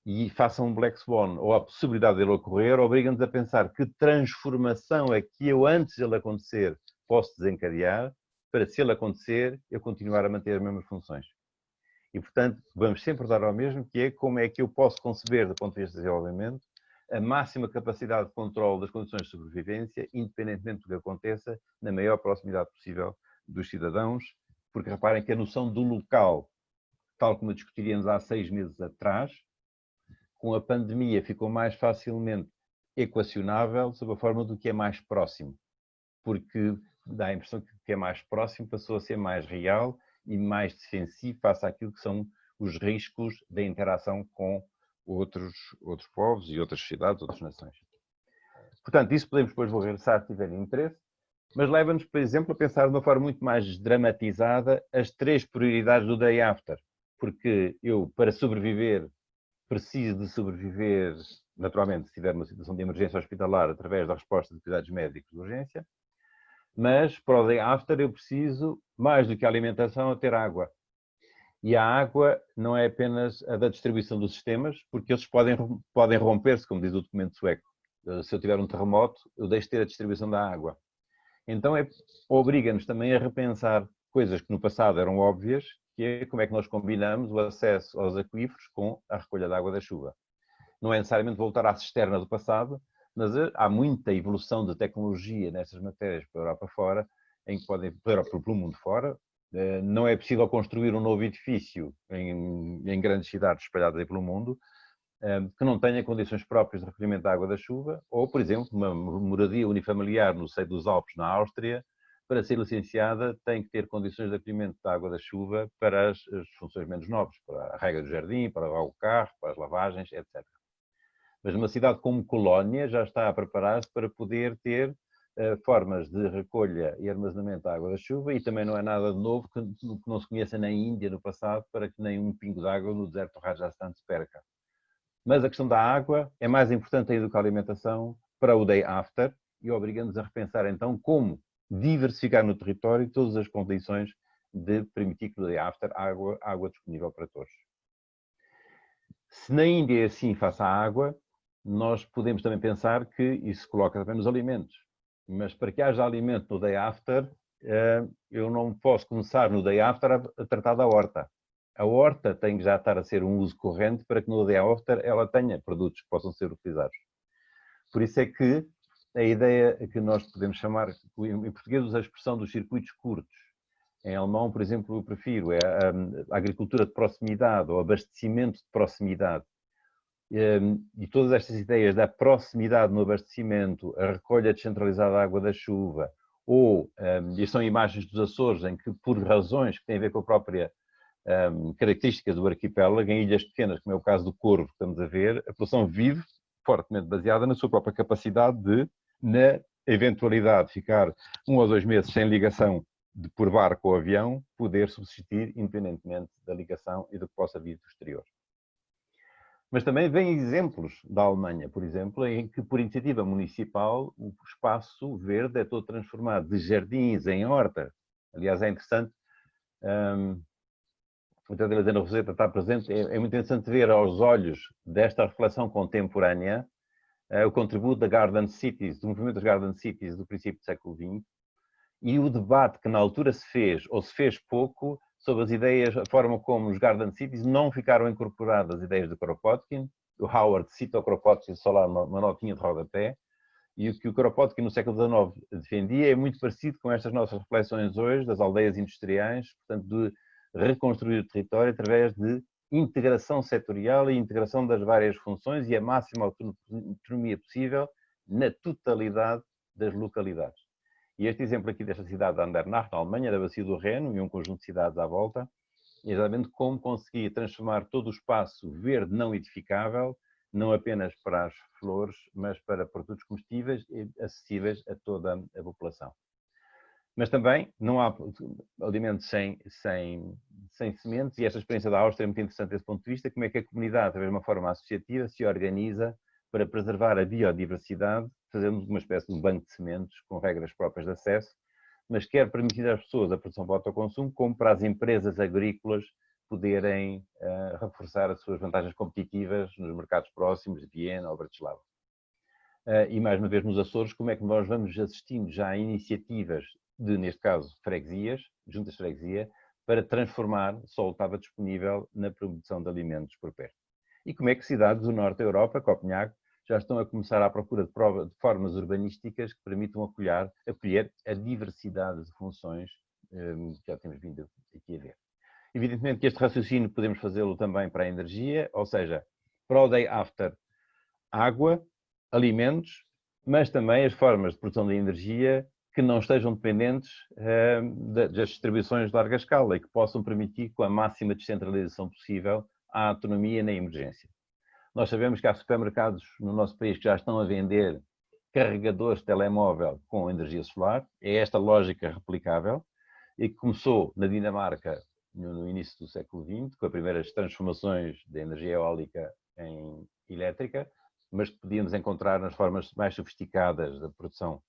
E façam um Black Swan, ou a possibilidade dele ocorrer, obriga-nos a pensar que transformação é que eu, antes de ele acontecer, posso desencadear, para, se ele acontecer, eu continuar a manter as mesmas funções. E, portanto, vamos sempre dar ao mesmo, que é como é que eu posso conceber, do ponto de vista de desenvolvimento, a máxima capacidade de controle das condições de sobrevivência, independentemente do que aconteça, na maior proximidade possível dos cidadãos, porque reparem que a noção do local, tal como a discutiríamos há 6 meses atrás, com a pandemia ficou mais facilmente equacionável sob a forma do que é mais próximo, porque dá a impressão que o que é mais próximo passou a ser mais real e mais defensivo face àquilo que são os riscos da interação com outros povos e outras sociedades, outras nações. Portanto, isso podemos depois regressar se tiverem interesse, mas leva-nos, por exemplo, a pensar de uma forma muito mais dramatizada as 3 prioridades do day after, porque eu, para sobreviver, preciso de sobreviver, naturalmente, se tiver uma situação de emergência hospitalar, através da resposta de cuidados médicos de urgência, mas para o day after eu preciso, mais do que a alimentação, a ter água. E a água não é apenas a da distribuição dos sistemas, porque eles podem romper-se, como diz o documento sueco. Se eu tiver um terremoto, eu deixo de ter a distribuição da água. Então obriga-nos também a repensar coisas que no passado eram óbvias, que é como é que nós combinamos o acesso aos aquíferos com a recolha de água da chuva. Não é necessariamente voltar à cisterna do passado, mas há muita evolução de tecnologia nessas matérias para a Europa fora, em que podem, pelo mundo fora. Não é possível construir um novo edifício em grandes cidades espalhadas aí pelo mundo que não tenha condições próprias de recolhimento da água da chuva, ou, por exemplo, uma moradia unifamiliar no seio dos Alpes, na Áustria, para ser licenciada, tem que ter condições de acolhimento da água da chuva para as funções menos nobres, para a rega do jardim, para o carro, para as lavagens, etc. Mas uma cidade como Colónia já está a preparar-se para poder ter formas de recolha e armazenamento da água da chuva, e também não é nada de novo que não se conheça na Índia no passado, para que nenhum pingo de água no deserto do Rajasthan se perca. Mas a questão da água é mais importante ainda do que a alimentação para o day after, e obriga-nos a repensar então como diversificar no território todas as condições de permitir que no day after água disponível para todos. Se na Índia é assim face à água, nós podemos também pensar que isso coloca também nos alimentos. Mas para que haja alimento no day after, eu não posso começar no day after a tratar da horta. A horta tem que já estar a ser um uso corrente para que no day after ela tenha produtos que possam ser utilizados. Por isso é que a ideia que nós podemos chamar, em português usa a expressão dos circuitos curtos. Em alemão, por exemplo, eu prefiro a agricultura de proximidade ou abastecimento de proximidade. E todas estas ideias da proximidade no abastecimento, a recolha descentralizada da água da chuva, ou, e são imagens dos Açores, em que por razões que têm a ver com a própria característica do arquipélago, em ilhas pequenas, como é o caso do Corvo que estamos a ver, a população vive fortemente baseada na sua própria capacidade de, na eventualidade de ficar 1 ou 2 meses sem ligação por barco ou avião, poder subsistir independentemente da ligação e do que possa vir do exterior. Mas também vêm exemplos da Alemanha, por exemplo, em que, por iniciativa municipal, o espaço verde é todo transformado de jardins em hortas. Aliás, é interessante, o Dr. Helena Roseta está presente, é muito interessante ver aos olhos desta reflexão contemporânea o contributo da Garden Cities, do movimento das Garden Cities do princípio do século XX, e o debate que na altura se fez, ou se fez pouco, sobre as ideias, a forma como os Garden Cities não ficaram incorporadas as ideias de Kropotkin. O Howard cita o Kropotkin só lá uma notinha de rodapé, e o que o Kropotkin no século XIX defendia é muito parecido com estas nossas reflexões hoje das aldeias industriais, portanto de reconstruir o território através de integração setorial e integração das várias funções e a máxima autonomia possível na totalidade das localidades. E este exemplo aqui desta cidade de Andernach, na Alemanha, da Bacia do Reno, e um conjunto de cidades à volta, é exatamente como conseguir transformar todo o espaço verde não edificável, não apenas para as flores, mas para produtos comestíveis e acessíveis a toda a população. Mas também não há alimentos sem sementes, e esta experiência da Áustria é muito interessante desse ponto de vista, como é que a comunidade, através de uma forma associativa, se organiza para preservar a biodiversidade, fazendo uma espécie de um banco de sementes com regras próprias de acesso, mas quer permitir às pessoas a produção para o autoconsumo, como para as empresas agrícolas poderem reforçar as suas vantagens competitivas nos mercados próximos de Viena ou Bratislava. E mais uma vez nos Açores, como é que nós vamos assistindo já a iniciativas de, neste caso, freguesias, juntas de freguesia, para transformar só o que estava disponível na produção de alimentos por perto. E como é que cidades do norte da Europa, Copenhague, já estão a começar à procura de formas urbanísticas que permitam acolher a diversidade de funções que já temos vindo aqui a ver. Evidentemente que este raciocínio podemos fazê-lo também para a energia, ou seja, para o day after, água, alimentos, mas também as formas de produção de energia que não estejam dependentes das distribuições de larga escala e que possam permitir, com a máxima descentralização possível, a autonomia na emergência. Nós sabemos que há supermercados no nosso país que já estão a vender carregadores de telemóvel com energia solar. É esta lógica replicável e que começou na Dinamarca no início do século XX, com as primeiras transformações da energia eólica em elétrica, mas que podíamos encontrar nas formas mais sofisticadas da produção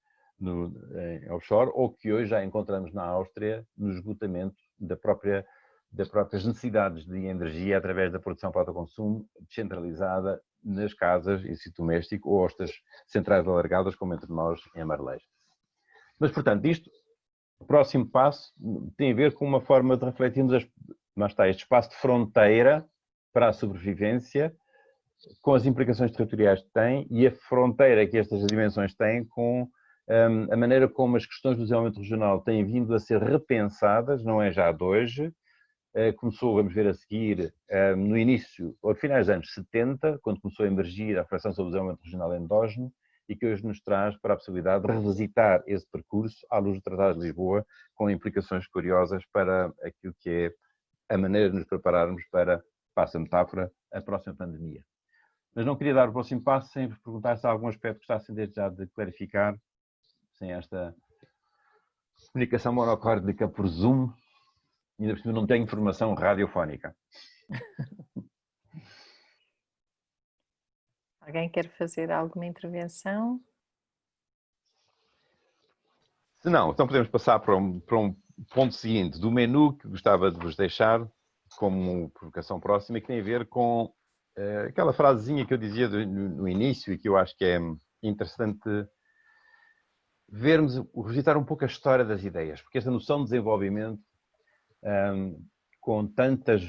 em offshore, ou que hoje já encontramos na Áustria no esgotamento das próprias necessidades de energia através da produção para autoconsumo descentralizada nas casas, em sítio doméstico, ou estas centrais alargadas, como entre nós em Amarelejo. Mas, portanto, o próximo passo tem a ver com uma forma de refletirmos este espaço de fronteira para a sobrevivência, com as implicações territoriais que tem e a fronteira que estas dimensões têm com a maneira como as questões do desenvolvimento regional têm vindo a ser repensadas, não é já de hoje. Começou, vamos ver a seguir, no início, ou finais dos anos 70, quando começou a emergir a reflexão sobre o desenvolvimento regional endógeno, e que hoje nos traz para a possibilidade de revisitar esse percurso à luz do Tratado de Lisboa, com implicações curiosas para aquilo que é a maneira de nos prepararmos para, passa a metáfora, a próxima pandemia. Mas não queria dar o próximo passo sem vos perguntar se há algum aspecto que gostassem desde já de clarificar, sem esta comunicação monocórdica por Zoom, ainda por cima não tenho informação radiofónica. Alguém quer fazer alguma intervenção? Se não, então podemos passar para um ponto seguinte do menu que gostava de vos deixar como provocação próxima e que tem a ver com aquela frasezinha que eu dizia no início e que eu acho que é interessante vermos, revisitar um pouco a história das ideias, porque esta noção de desenvolvimento, com tantas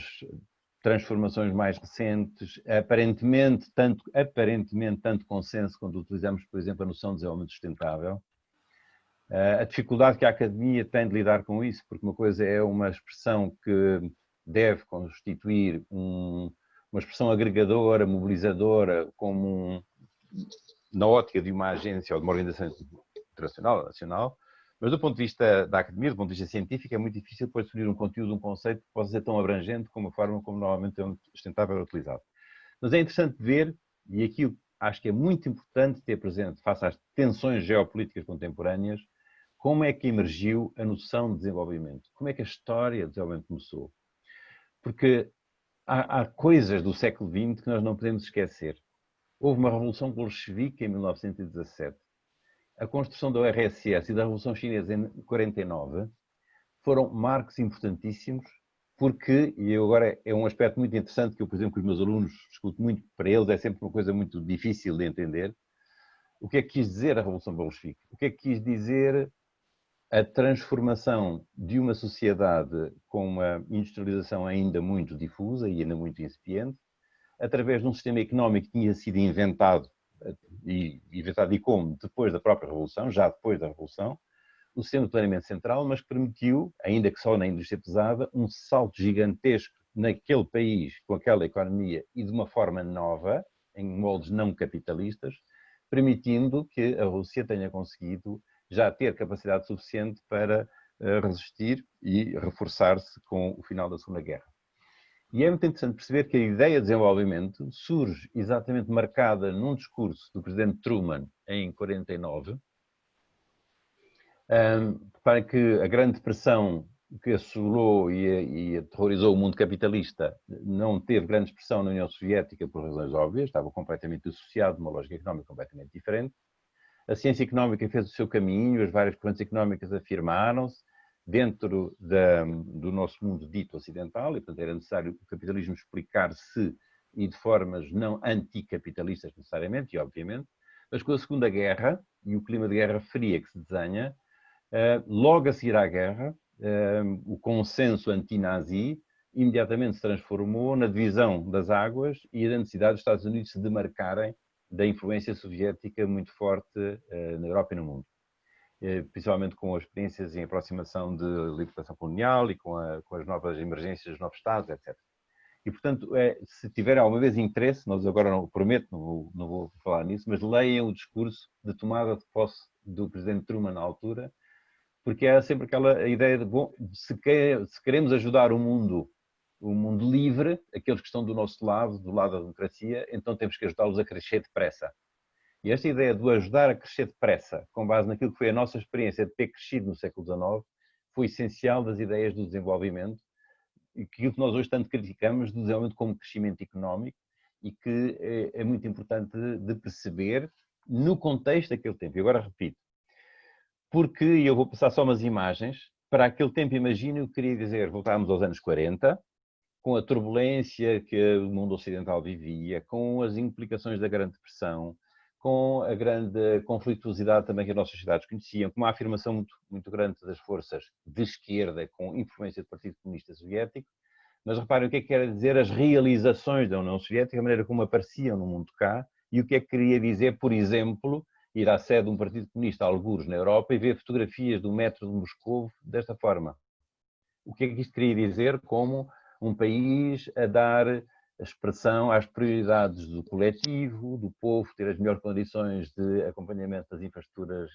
transformações mais recentes, aparentemente tanto consenso quando utilizamos, por exemplo, a noção de desenvolvimento sustentável, a dificuldade que a academia tem de lidar com isso, porque uma coisa é uma expressão que deve constituir uma expressão agregadora, mobilizadora, como na ótica de uma agência ou de uma organização internacional, nacional, mas do ponto de vista da academia, do ponto de vista científico, é muito difícil depois definir um conteúdo, um conceito que possa ser tão abrangente como a forma como normalmente o sustentável é utilizado. Mas é interessante ver, e aqui acho que é muito importante ter presente, face às tensões geopolíticas contemporâneas, como é que emergiu a noção de desenvolvimento? Como é que a história do desenvolvimento começou? Porque há coisas do século XX que nós não podemos esquecer. Houve uma revolução bolchevique em 1917. A construção da URSS e da Revolução Chinesa em 49 foram marcos importantíssimos, porque, e agora é um aspecto muito interessante que eu, por exemplo, com os meus alunos discuto muito, para eles é sempre uma coisa muito difícil de entender, o que é que quis dizer a Revolução Bolchevique? O que é que quis dizer a transformação de uma sociedade com uma industrialização ainda muito difusa e ainda muito incipiente, através de um sistema económico que tinha sido inventado e como? Depois da própria Revolução, já depois da Revolução, o sistema de planeamento central, mas que permitiu, ainda que só na indústria pesada, um salto gigantesco naquele país, com aquela economia e de uma forma nova, em moldes não capitalistas, permitindo que a Rússia tenha conseguido já ter capacidade suficiente para resistir e reforçar-se com o final da Segunda Guerra. E é muito interessante perceber que a ideia de desenvolvimento surge exatamente marcada num discurso do presidente Truman em 49, para que a Grande Depressão que assolou e aterrorizou o mundo capitalista não teve grande expressão na União Soviética por razões óbvias, estava completamente associado a uma lógica económica completamente diferente. A ciência económica fez o seu caminho, as várias correntes económicas afirmaram-se dentro do nosso mundo dito ocidental, e portanto era necessário o capitalismo explicar-se e de formas não anticapitalistas necessariamente, e obviamente, mas com a Segunda Guerra e o clima de Guerra Fria que se desenha, logo a seguir à guerra, o consenso anti-nazi imediatamente se transformou na divisão das águas e da necessidade dos Estados Unidos se demarcarem da influência soviética muito forte na Europa e no mundo. Principalmente com as experiências em aproximação de libertação colonial e com as novas emergências dos novos Estados, etc. E, portanto, se tiverem alguma vez interesse, nós agora não prometo, não vou falar nisso, mas leiam o discurso de tomada de posse do presidente Truman na altura, porque era sempre aquela ideia de, bom, se queremos ajudar o mundo livre, aqueles que estão do nosso lado, do lado da democracia, então temos que ajudá-los a crescer depressa. E esta ideia de ajudar a crescer depressa, com base naquilo que foi a nossa experiência de ter crescido no século XIX, foi essencial das ideias do desenvolvimento, e aquilo que nós hoje tanto criticamos do desenvolvimento como crescimento económico, e que é muito importante de perceber no contexto daquele tempo. E agora repito, porque eu vou passar só umas imagens, para aquele tempo, imagino, eu queria dizer, voltámos aos anos 40, com a turbulência que o mundo ocidental vivia, com as implicações da Grande Depressão, com a grande conflituosidade também que as nossas sociedades conheciam, com uma afirmação muito, muito grande das forças de esquerda, com influência do Partido Comunista Soviético, mas reparem o que é que quer dizer as realizações da União Soviética, a maneira como apareciam no mundo cá, e o que é que queria dizer, por exemplo, ir à sede de um Partido Comunista, algures na Europa, e ver fotografias do metro de Moscovo desta forma. O que é que isto queria dizer? Como um país a dar expressão às prioridades do coletivo, do povo, ter as melhores condições de acompanhamento das infraestruturas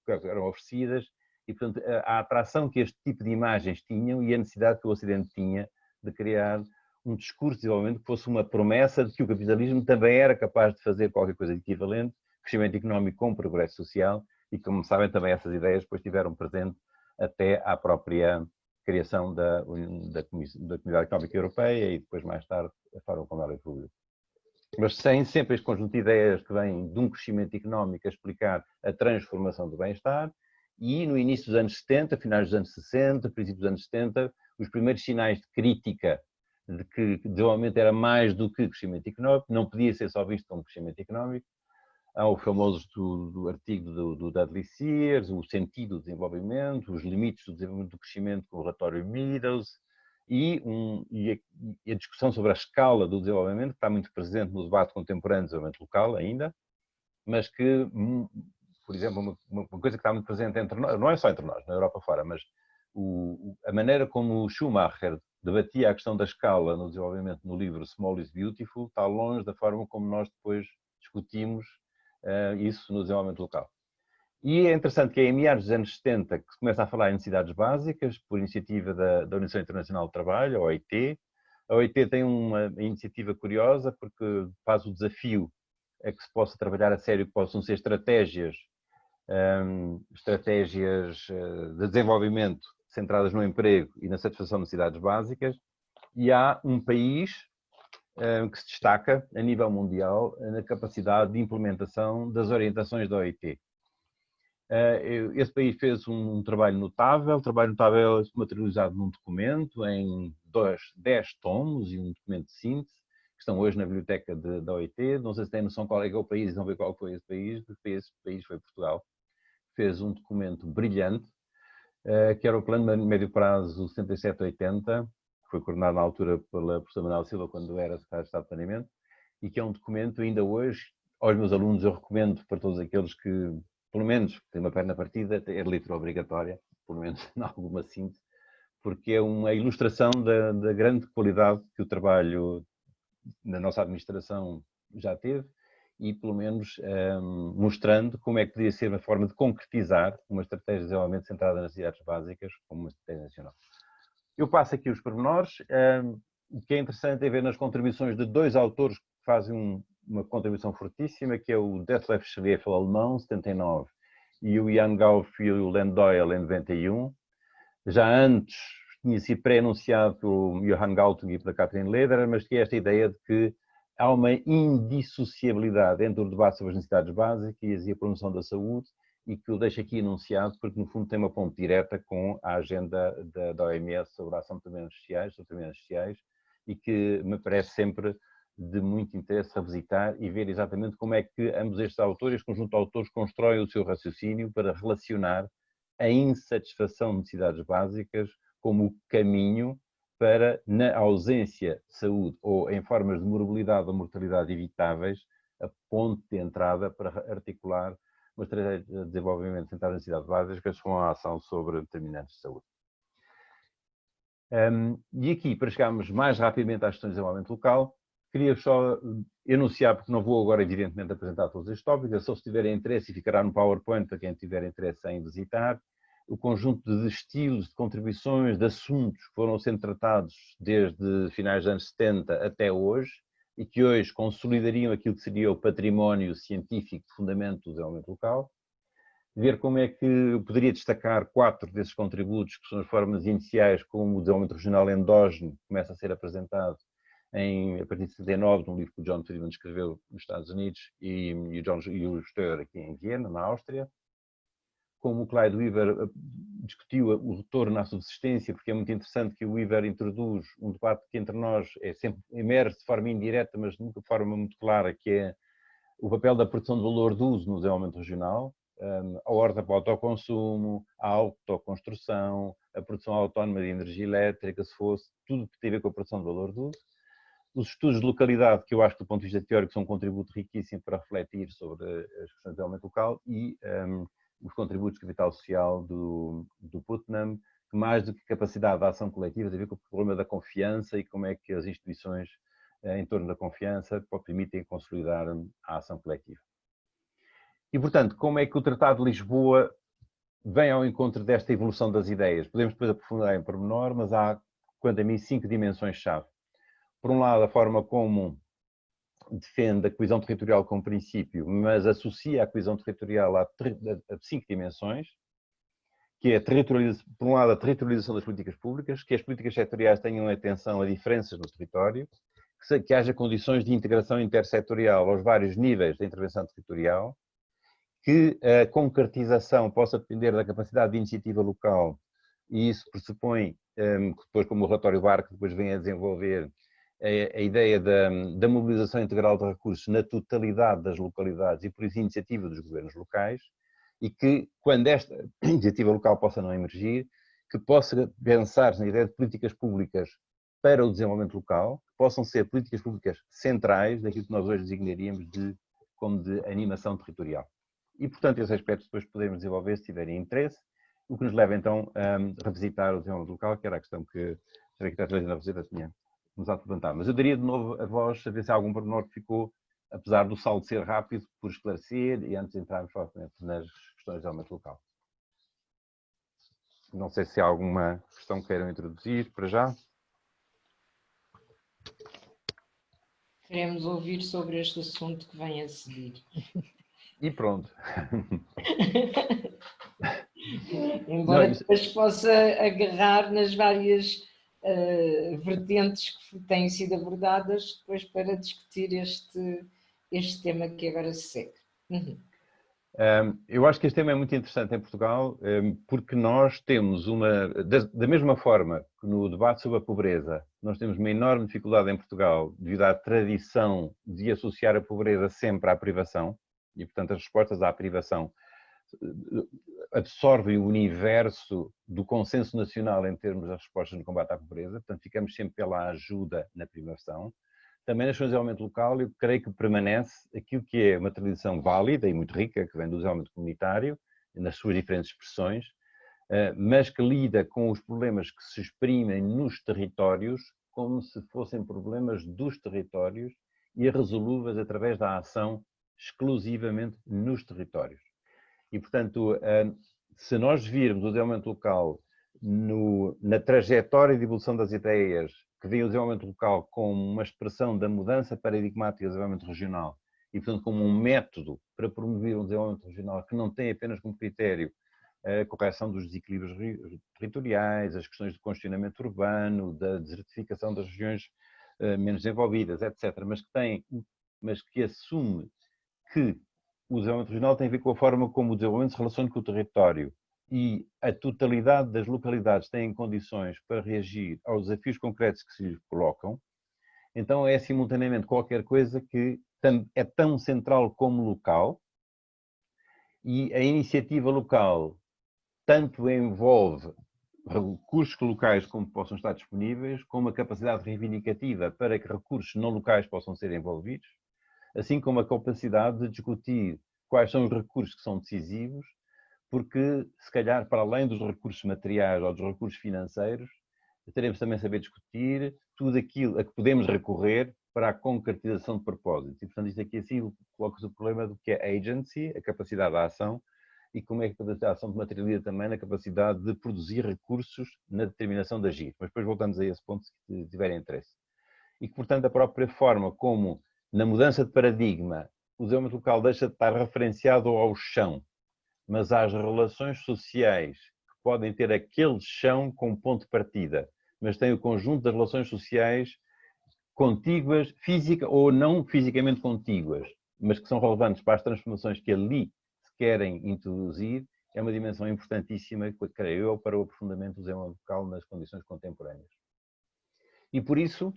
que eram oferecidas, e, portanto, a atração que este tipo de imagens tinham e a necessidade que o Ocidente tinha de criar um discurso de desenvolvimento que fosse uma promessa de que o capitalismo também era capaz de fazer qualquer coisa equivalente, crescimento económico com progresso social, e como sabem também essas ideias depois estiveram presentes até à própria criação da Comunidade Económica Europeia e depois mais tarde a Fórum Económico República. Mas sem sempre este conjunto de ideias que vêm de um crescimento económico a explicar a transformação do bem-estar, e no início dos anos 70, finais dos anos 60, princípios dos anos 70, os primeiros sinais de crítica de que o desenvolvimento era mais do que crescimento económico, não podia ser só visto como crescimento económico. Há o famoso do artigo do Dudley Sears, o sentido do desenvolvimento, os limites do desenvolvimento do crescimento com o relatório Meadows, e a discussão sobre a escala do desenvolvimento, que está muito presente no debate contemporâneo do desenvolvimento local ainda, mas que, por exemplo, uma coisa que está muito presente entre nós, não é só entre nós, na Europa fora, mas a maneira como o Schumacher debatia a questão da escala no desenvolvimento no livro Small is Beautiful está longe da forma como nós depois discutimos isso no desenvolvimento local. E é interessante que é em meados dos anos 70 que se começa a falar em necessidades básicas, por iniciativa da Organização Internacional do Trabalho, a OIT. A OIT tem uma iniciativa curiosa porque faz o desafio a que se possa trabalhar a sério, que possam ser estratégias de desenvolvimento centradas no emprego e na satisfação de necessidades básicas, e há um país que se destaca a nível mundial na capacidade de implementação das orientações da OIT. Esse país fez um trabalho notável, materializado num documento em 10 tomos e um documento de síntese, que estão hoje na biblioteca da OIT. Não sei se têm noção qual é que é o país, não ver qual foi esse país, porque esse país foi Portugal. Fez um documento brilhante, que era o Plano de Médio Prazo 77-80, que foi coordenado na altura pela professora Manuela Silva, quando era secretária de Estado de Planeamento, e que é um documento, ainda hoje, aos meus alunos, eu recomendo para todos aqueles que, pelo menos, têm uma perna partida, ter leitura obrigatória, pelo menos em alguma síntese, porque é uma ilustração da grande qualidade que o trabalho na nossa administração já teve, e pelo menos mostrando como é que podia ser uma forma de concretizar uma estratégia de desenvolvimento centrada nas necessidades básicas como uma estratégia nacional. Eu passo aqui os pormenores. O que é interessante é ver nas contribuições de dois autores que fazem uma contribuição fortíssima, que é o Detlef Schlefel, alemão, 79, e o Jan Gauff e o Len Doyle, em 91. Já antes tinha sido pré-anunciado pelo Johann Galtung e pela Catherine Lederer, mas que é esta ideia de que há uma indissociabilidade entre o debate sobre as necessidades básicas e a promoção da saúde, e que eu deixo aqui enunciado porque, no fundo, tem uma ponte direta com a agenda da OMS sobre a ação de tratamentos sociais, e que me parece sempre de muito interesse revisitar e ver exatamente como é que ambos estes autores, este conjunto de autores, constroem o seu raciocínio para relacionar a insatisfação de necessidades básicas como o caminho para, na ausência de saúde ou em formas de morbilidade ou mortalidade evitáveis, a ponte de entrada para articular uma estratégia de desenvolvimento centrada nas necessidades básicas com a ação sobre determinantes de saúde. E aqui, para chegarmos mais rapidamente às questões de desenvolvimento local, queria só enunciar, porque não vou agora, evidentemente, apresentar todos estes tópicos, só se tiverem interesse, e ficará no PowerPoint para quem tiver interesse em visitar, o conjunto de estilos, de contribuições, de assuntos que foram sendo tratados desde finais dos anos 70 até hoje, e que hoje consolidariam aquilo que seria o património científico de fundamento do desenvolvimento local. Ver como é que eu poderia destacar 4 desses contributos, que são as formas iniciais, como o desenvolvimento regional endógeno, que começa a ser apresentado a partir de 79, num livro que o John Friedman escreveu nos Estados Unidos, e o Steur aqui em Viena, na Áustria. Como o Clyde Weaver discutiu o retorno à subsistência, porque é muito interessante que o Weaver introduz um debate que entre nós emerge de forma indireta, mas nunca de forma muito clara, que é o papel da produção de valor de uso no desenvolvimento regional, a horta para o autoconsumo, a autoconstrução, a produção autónoma de energia elétrica, se fosse, tudo que tem a ver com a produção de valor de uso. Os estudos de localidade, que eu acho que do ponto de vista teórico são um contributo riquíssimo para refletir sobre as questões de desenvolvimento local, e os contributos de capital social do Putnam, que mais do que capacidade de ação coletiva tem a ver com o problema da confiança e como é que as instituições em torno da confiança permitem consolidar a ação coletiva. E, portanto, como é que o Tratado de Lisboa vem ao encontro desta evolução das ideias? Podemos depois aprofundar em pormenor, mas há, quanto a mim, 5 dimensões-chave. por um lado, a forma como defende a coesão territorial como princípio, mas associa a coesão territorial a 5 dimensões, que é, por um lado, a territorialização das políticas públicas, que as políticas setoriais tenham atenção a diferenças no território, que haja condições de integração intersetorial aos vários níveis da intervenção territorial, que a concretização possa depender da capacidade de iniciativa local, e isso pressupõe, depois como o relatório Barco depois vem a desenvolver, a ideia da mobilização integral de recursos na totalidade das localidades e por isso iniciativa dos governos locais, e que quando esta iniciativa local possa não emergir, que possa pensar na ideia de políticas públicas para o desenvolvimento local, que possam ser políticas públicas centrais daquilo que nós hoje designaríamos como de animação territorial. E, portanto, esses aspectos depois podemos desenvolver se tiverem interesse, o que nos leva então a revisitar o desenvolvimento local, que era a questão que a arquiteta Helena Roseta tinha começado a levantar. Mas eu daria de novo a voz, a ver se há algum pormenor que ficou, apesar do saldo ser rápido, por esclarecer, e antes de entrarmos propriamente nas questões de desenvolvimento local. Não sei se há alguma questão que queiram introduzir para já. Queremos ouvir sobre este assunto que vem a seguir. E pronto. Embora depois possa agarrar nas várias vertentes que têm sido abordadas depois para discutir este tema que agora se segue. Eu acho que este tema é muito interessante em Portugal, porque nós temos da mesma forma que no debate sobre a pobreza, nós temos uma enorme dificuldade em Portugal devido à tradição de associar a pobreza sempre à privação, e portanto as respostas à privação absorvem o universo do consenso nacional em termos das respostas no combate à pobreza, portanto ficamos sempre pela ajuda na privação. Também nas questões de desenvolvimento local, eu creio que permanece aquilo que é uma tradição válida e muito rica, que vem do desenvolvimento comunitário, nas suas diferentes expressões, mas que lida com os problemas que se exprimem nos territórios como se fossem problemas dos territórios e resolúveis através da ação exclusivamente nos territórios. E, portanto, se nós virmos o desenvolvimento local na trajetória de evolução das ideias que vem o desenvolvimento local como uma expressão da mudança paradigmática do desenvolvimento regional e, portanto, como um método para promover um desenvolvimento regional que não tem apenas como critério a correção dos desequilíbrios territoriais, as questões de congestionamento urbano, da desertificação das regiões menos desenvolvidas, etc., mas que assume que o desenvolvimento regional tem a ver com a forma como o desenvolvimento se relaciona com o território e a totalidade das localidades têm condições para reagir aos desafios concretos que se lhes colocam, então é simultaneamente qualquer coisa que é tão central como local, e a iniciativa local tanto envolve recursos locais como possam estar disponíveis, como a capacidade reivindicativa para que recursos não locais possam ser envolvidos, assim como a capacidade de discutir quais são os recursos que são decisivos, porque, se calhar, para além dos recursos materiais ou dos recursos financeiros, teremos também a saber discutir tudo aquilo a que podemos recorrer para a concretização de propósitos. E, portanto, isto aqui assim coloca-se o problema do que é a agency, a capacidade de ação, e como é que a capacidade de ação se materializa também na capacidade de produzir recursos na determinação de agir. Mas depois voltamos a esse ponto se tiverem interesse. E que, portanto, a própria forma como, na mudança de paradigma, o desenvolvimento local deixa de estar referenciado ao chão, mas às relações sociais que podem ter aquele chão como ponto de partida, mas tem o conjunto das relações sociais contíguas, física ou não fisicamente contíguas, mas que são relevantes para as transformações que ali se querem introduzir, é uma dimensão importantíssima, creio eu, para o aprofundamento do desenvolvimento local nas condições contemporâneas. E por isso,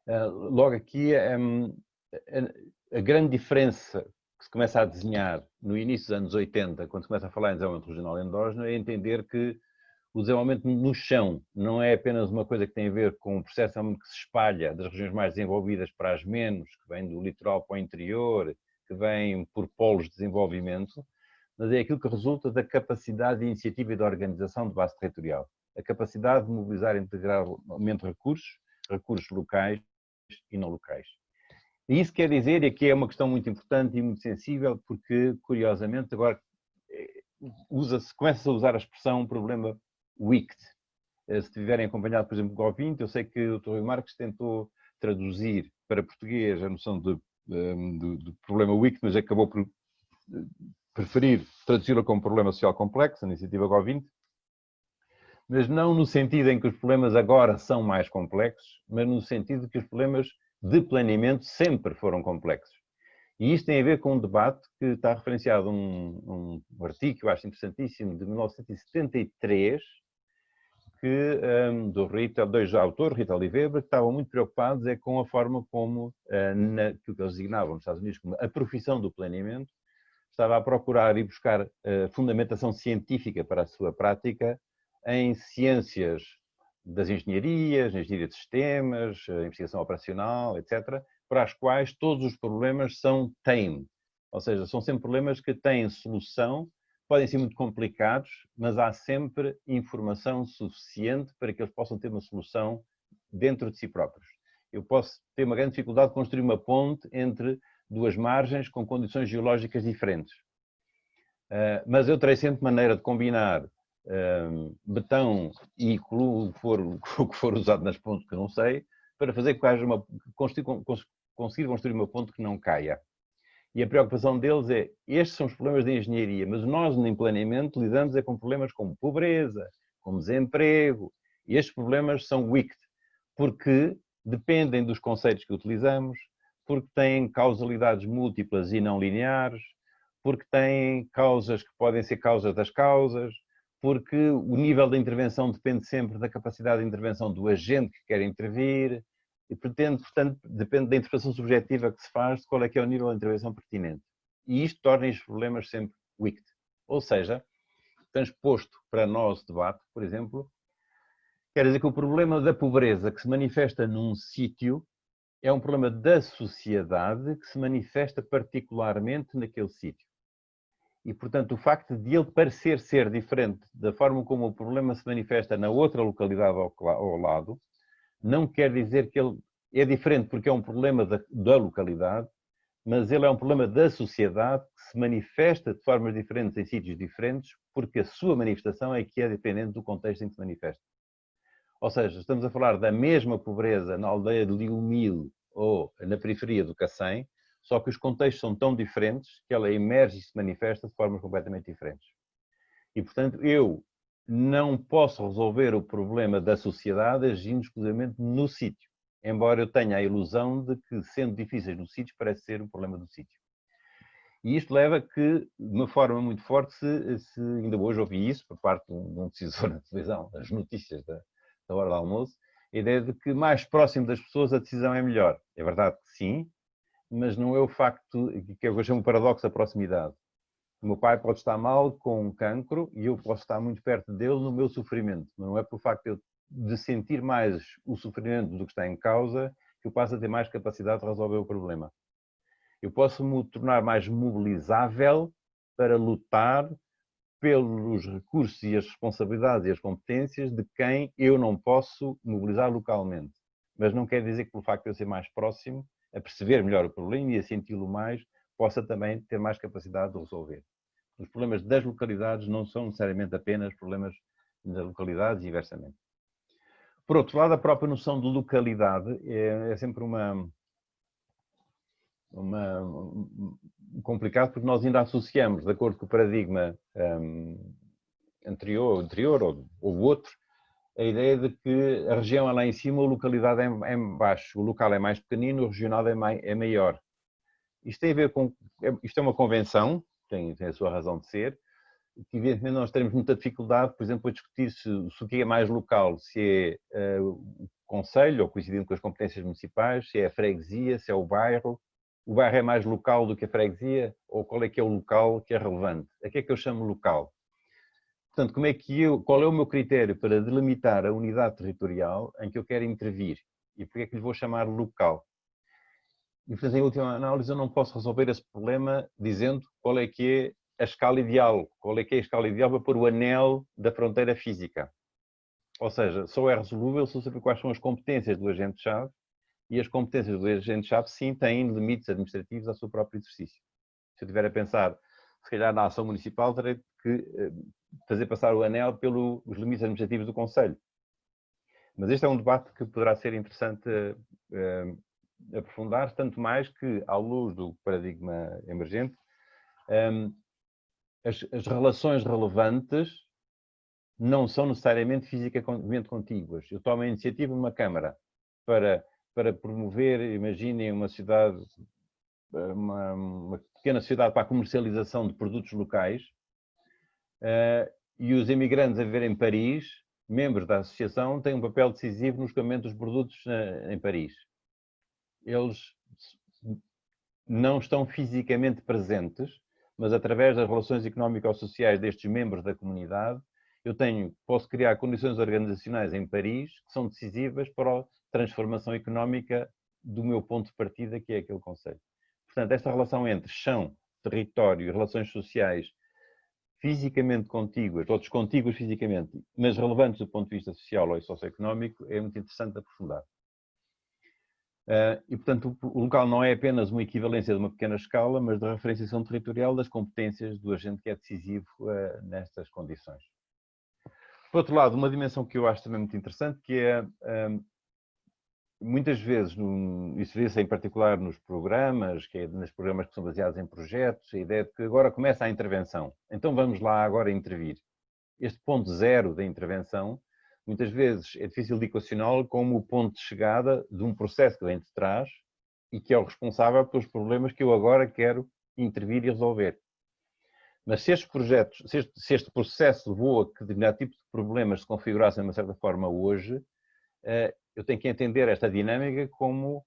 logo aqui, a grande diferença que se começa a desenhar no início dos anos 80, quando se começa a falar em desenvolvimento regional endógeno, é entender que o desenvolvimento no chão não é apenas uma coisa que tem a ver com o processo que se espalha das regiões mais desenvolvidas para as menos, que vem do litoral para o interior, que vem por polos de desenvolvimento, mas é aquilo que resulta da capacidade de iniciativa e de organização de base territorial. A capacidade de mobilizar integralmente recursos locais e não locais. E isso quer dizer, e aqui é uma questão muito importante e muito sensível, porque, curiosamente, agora começa-se a usar a expressão problema WICT, se tiverem acompanhado, por exemplo, o Go20, eu sei que o Dr. Rui Marques tentou traduzir para português a noção do problema WIC, mas acabou por preferir traduzi-la como problema social complexo, a iniciativa Go20, mas não no sentido em que os problemas agora são mais complexos, mas no sentido que os problemas de planeamento sempre foram complexos. E isto tem a ver com um debate que está referenciado um artigo que eu acho interessantíssimo, de 1973, que dois autores, Rita Lee e Weber, que estavam muito preocupados com a forma como, que eles designavam nos Estados Unidos como a profissão do planeamento, estava a procurar e buscar fundamentação científica para a sua prática em ciências das engenharias, engenharia de sistemas, investigação operacional, etc., para as quais todos os problemas são tame, ou seja, são sempre problemas que têm solução, podem ser muito complicados, mas há sempre informação suficiente para que eles possam ter uma solução dentro de si próprios. Eu posso ter uma grande dificuldade de construir uma ponte entre duas margens com condições geológicas diferentes, mas eu terei sempre maneira de combinar betão e o que for usado nas pontes que eu não sei, para fazer que haja conseguir construir uma ponte que não caia. E a preocupação deles é, estes são os problemas de engenharia, mas nós, em planeamento, lidamos com problemas como pobreza, como desemprego, e estes problemas são wicked, porque dependem dos conceitos que utilizamos, porque têm causalidades múltiplas e não lineares, porque têm causas que podem ser causas das causas, porque o nível da intervenção depende sempre da capacidade de intervenção do agente que quer intervir, e portanto, depende da interpretação subjetiva que se faz de qual é que é o nível de intervenção pertinente. E isto torna estes problemas sempre wicked. Ou seja, transposto para nosso debate, por exemplo, quer dizer que o problema da pobreza que se manifesta num sítio é um problema da sociedade que se manifesta particularmente naquele sítio. E, portanto, o facto de ele parecer ser diferente da forma como o problema se manifesta na outra localidade ao lado, não quer dizer que ele é diferente porque é um problema da localidade, mas ele é um problema da sociedade que se manifesta de formas diferentes em sítios diferentes, porque a sua manifestação é que é dependente do contexto em que se manifesta. Ou seja, estamos a falar da mesma pobreza na aldeia de Liumil ou na periferia do Cacém, só que os contextos são tão diferentes que ela emerge e se manifesta de formas completamente diferentes. E, portanto, eu não posso resolver o problema da sociedade agindo exclusivamente no sítio, embora eu tenha a ilusão de que, sendo difíceis no sítio, parece ser um problema do sítio. E isto leva a que, de uma forma muito forte, se ainda hoje ouvi isso, por parte de um decisor na televisão, das notícias da hora do almoço, a ideia de que mais próximo das pessoas a decisão é melhor. É verdade que sim, mas não é o facto, que eu chamo de paradoxo da proximidade. O meu pai pode estar mal com um cancro e eu posso estar muito perto dele no meu sofrimento. Mas não é por facto de sentir mais o sofrimento do que está em causa que eu passo a ter mais capacidade de resolver o problema. Eu posso me tornar mais mobilizável para lutar pelos recursos e as responsabilidades e as competências de quem eu não posso mobilizar localmente. Mas não quer dizer que pelo facto de eu ser mais próximo, a perceber melhor o problema e a senti-lo mais, possa também ter mais capacidade de resolver. Os problemas das localidades não são necessariamente apenas problemas das localidades e inversamente. Por outro lado, a própria noção de localidade é sempre complicado porque nós ainda associamos, de acordo com o paradigma anterior ou outro, a ideia de que a região é lá em cima, a localidade é em baixo, o local é mais pequenino, o regional é maior. Isto tem a ver com... Isto é uma convenção, tem a sua razão de ser, que evidentemente nós teremos muita dificuldade, por exemplo, a discutir se o que é mais local, se é o concelho, ou coincidindo com as competências municipais, se é a freguesia, se é o bairro é mais local do que a freguesia, ou qual é que é o local que é relevante? A que é que eu chamo local? Portanto, qual é o meu critério para delimitar a unidade territorial em que eu quero intervir? E porque é que lhe vou chamar local? E, portanto, em última análise, eu não posso resolver esse problema dizendo qual é que é a escala ideal, qual é que é a escala ideal para pôr o anel da fronteira física. Ou seja, só é resolúvel se eu saber quais são as competências do agente-chave, e as competências do agente-chave, sim, têm limites administrativos ao seu próprio exercício. Se eu estiver a pensar, se calhar na ação municipal, terei que fazer passar o anel pelos limites administrativos do concelho. Mas este é um debate que poderá ser interessante aprofundar, tanto mais que, à luz do paradigma emergente, as relações relevantes não são necessariamente fisicamente contíguas. Eu tomo a iniciativa numa Câmara para promover, imaginem, uma cidade, uma pequena cidade para a comercialização de produtos locais, e os imigrantes a viver em Paris, membros da associação, têm um papel decisivo no escoamento dos produtos em Paris. Eles não estão fisicamente presentes, mas através das relações económico-sociais destes membros da comunidade, posso criar condições organizacionais em Paris que são decisivas para a transformação económica do meu ponto de partida, que é aquele conceito. Portanto, esta relação entre chão, território e relações sociais fisicamente contíguas, ou descontíguas fisicamente, mas relevantes do ponto de vista social ou socioeconómico, é muito interessante de aprofundar. E, portanto, o local não é apenas uma equivalência de uma pequena escala, mas da referenciação territorial das competências do agente que é decisivo nestas condições. Por outro lado, uma dimensão que eu acho também muito interessante, que é, muitas vezes, isso vê-se em particular nos programas, nos programas que são baseados em projetos, a ideia de que agora começa a intervenção. Então vamos lá agora intervir. Este ponto zero da intervenção, muitas vezes é difícil de equacioná-lo como o ponto de chegada de um processo que vem de trás e que é o responsável pelos problemas que eu agora quero intervir e resolver. Mas se estes projetos, se este processo levou a que determinado tipo de problemas se configurassem de uma certa forma hoje, eu tenho que entender esta dinâmica como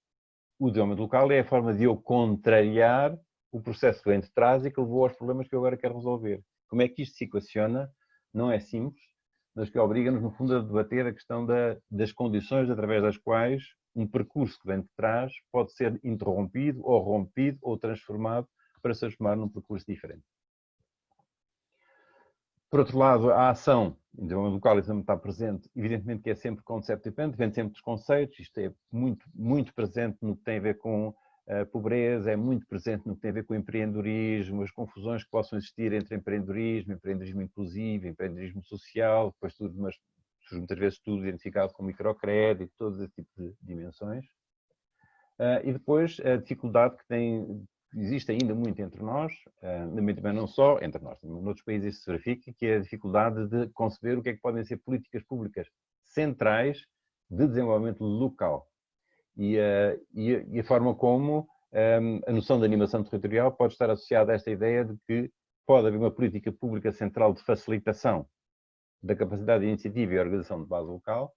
o desenvolvimento local é a forma de eu contrariar o processo que vem de trás e que levou aos problemas que eu agora quero resolver. Como é que isto se equaciona? Não é simples, mas que obriga-nos, no fundo, a debater a questão das condições através das quais um percurso que vem de trás pode ser interrompido ou rompido ou transformado para se transformar num percurso diferente. Por outro lado, a ação em desenvolvimento local também está presente, evidentemente que é sempre concept dependente, depende sempre dos conceitos, isto é muito, muito presente no que tem a ver com a pobreza, é muito presente no que tem a ver com o empreendedorismo, as confusões que possam existir entre empreendedorismo inclusivo, empreendedorismo social, depois tudo, mas muitas vezes tudo identificado com microcrédito, todo esse tipo de dimensões. E depois a dificuldade que existe ainda muito entre nós, também não só entre nós, também noutros países isso se verifica, que é a dificuldade de conceber o que é que podem ser políticas públicas centrais de desenvolvimento local. E a forma como a noção de animação territorial pode estar associada a esta ideia de que pode haver uma política pública central de facilitação da capacidade de iniciativa e organização de base local,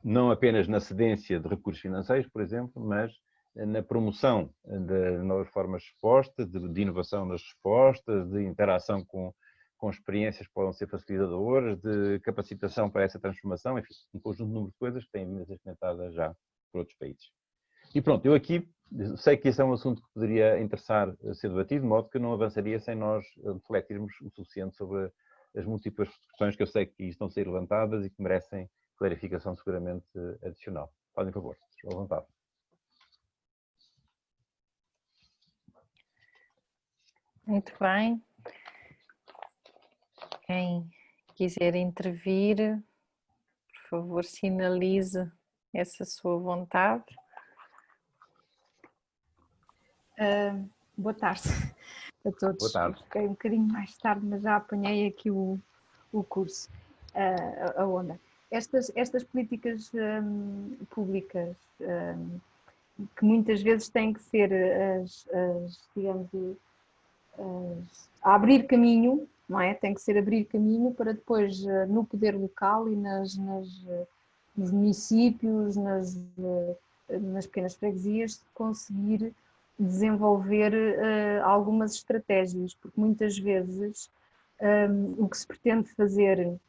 não apenas na cedência de recursos financeiros, por exemplo, mas na promoção de novas formas de resposta, de inovação nas respostas, de interação com experiências que podem ser facilitadoras, de capacitação para essa transformação, enfim, um conjunto de número de coisas que têm vindo a ser comentadas já por outros países. E pronto, eu aqui sei que esse é um assunto que poderia interessar ser debatido, de modo que não avançaria sem nós refletirmos o suficiente sobre as múltiplas questões que eu sei que estão a ser levantadas e que merecem clarificação seguramente adicional. Fazem favor, à vontade. Muito bem. Quem quiser intervir, por favor, sinalize essa sua vontade. Boa tarde a todos. Boa tarde. Fiquei um bocadinho mais tarde, mas já apanhei aqui o curso, a onda. Estas políticas públicas, que muitas vezes têm que ser digamos, a abrir caminho, não é? Tem que ser abrir caminho para depois, no poder local e nos municípios, nas pequenas freguesias, conseguir desenvolver algumas estratégias, porque muitas vezes o que se pretende fazer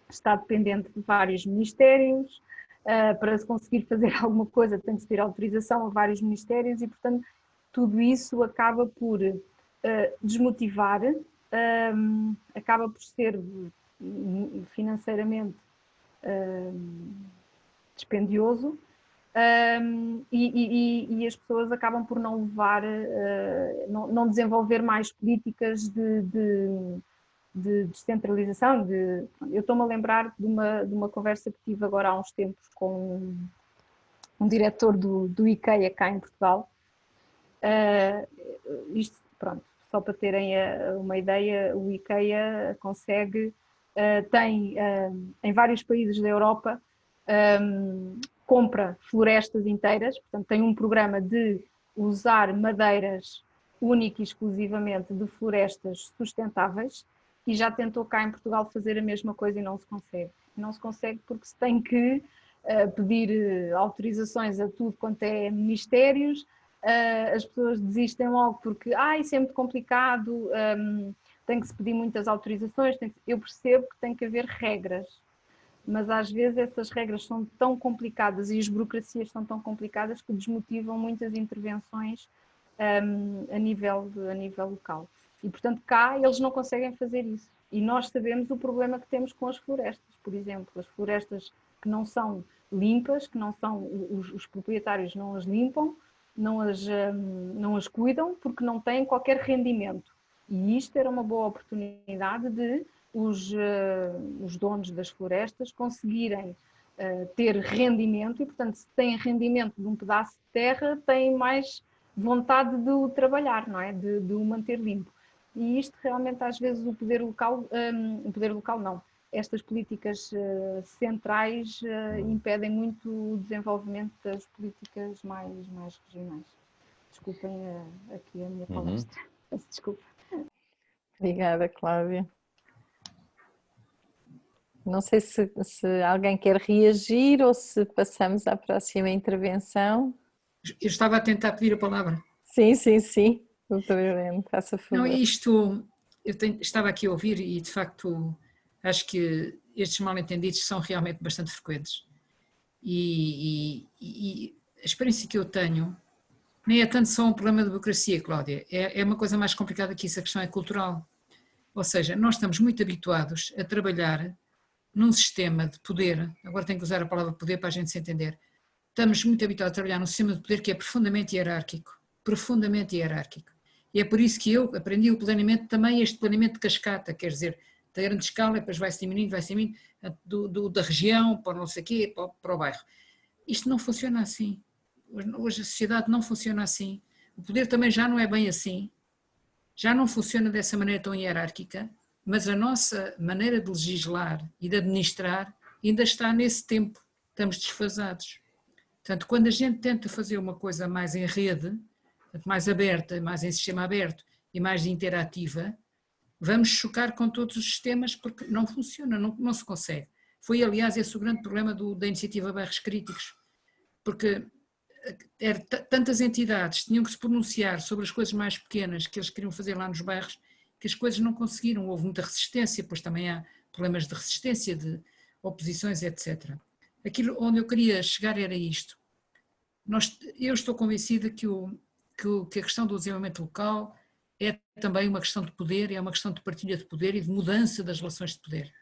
está dependente de vários ministérios. Para se conseguir fazer alguma coisa tem que se ter autorização a vários ministérios e, portanto, tudo isso acaba por desmotivar, acaba por ser financeiramente dispendioso, e as pessoas acabam por não levar, não desenvolver mais políticas de descentralização. Eu estou-me a lembrar de uma conversa que tive agora há uns tempos com um diretor do IKEA cá em Portugal. Isto, pronto, só para terem uma ideia, o IKEA consegue, tem em vários países da Europa, compra florestas inteiras, portanto tem um programa de usar madeiras única e exclusivamente de florestas sustentáveis, e já tentou cá em Portugal fazer a mesma coisa e não se consegue. Não se consegue porque se tem que pedir autorizações a tudo quanto é ministérios, as pessoas desistem logo porque isso é muito complicado, tem que se pedir muitas autorizações, eu percebo que tem que haver regras, mas às vezes essas regras são tão complicadas e as burocracias são tão complicadas que desmotivam muitas intervenções a nível local. E, portanto, cá eles não conseguem fazer isso. E nós sabemos o problema que temos com as florestas, por exemplo. As florestas que não são limpas, que não são, os proprietários não as limpam, não as cuidam, porque não têm qualquer rendimento. E isto era uma boa oportunidade de os donos das florestas conseguirem ter rendimento e, portanto, se têm rendimento de um pedaço de terra, têm mais vontade de o trabalhar, não é? De o manter limpo. E isto realmente às vezes o poder local não, estas políticas centrais impedem muito o desenvolvimento das políticas mais regionais. Desculpem aqui a minha palestra. Peço desculpa. Obrigada, Cláudia. Não sei se alguém quer reagir ou se passamos à próxima intervenção. Eu estava a tentar pedir a palavra. Sim. Doutor Heleno, faça favor. Não, estava aqui a ouvir e, de facto, acho que estes mal-entendidos são realmente bastante frequentes. E a experiência que eu tenho nem é tanto só um problema de burocracia, Cláudia, é uma coisa mais complicada que isso, a questão é cultural. Ou seja, nós estamos muito habituados a trabalhar num sistema de poder, agora tenho que usar a palavra poder para a gente se entender, estamos muito habituados a trabalhar num sistema de poder que é profundamente hierárquico. E é por isso que eu aprendi o planeamento, também este planeamento de cascata, quer dizer, da grande escala, depois vai-se diminuindo, da região para não sei o quê, para o bairro. Isto não funciona assim. Hoje a sociedade não funciona assim. O poder também já não é bem assim. Já não funciona dessa maneira tão hierárquica, mas a nossa maneira de legislar e de administrar ainda está nesse tempo. Estamos desfasados. Portanto, quando a gente tenta fazer uma coisa mais em rede, mais aberta, mais em sistema aberto e mais interativa, vamos chocar com todos os sistemas porque não funciona, não se consegue. Foi, aliás, esse o grande problema da iniciativa Bairros Críticos, porque tantas entidades tinham que se pronunciar sobre as coisas mais pequenas que eles queriam fazer lá nos bairros, que as coisas não conseguiram, houve muita resistência, pois também há problemas de resistência, de oposições, etc. Aquilo onde eu queria chegar era isto. Eu estou convencida que a questão do desenvolvimento local é também uma questão de poder, é uma questão de partilha de poder e de mudança das relações de poder.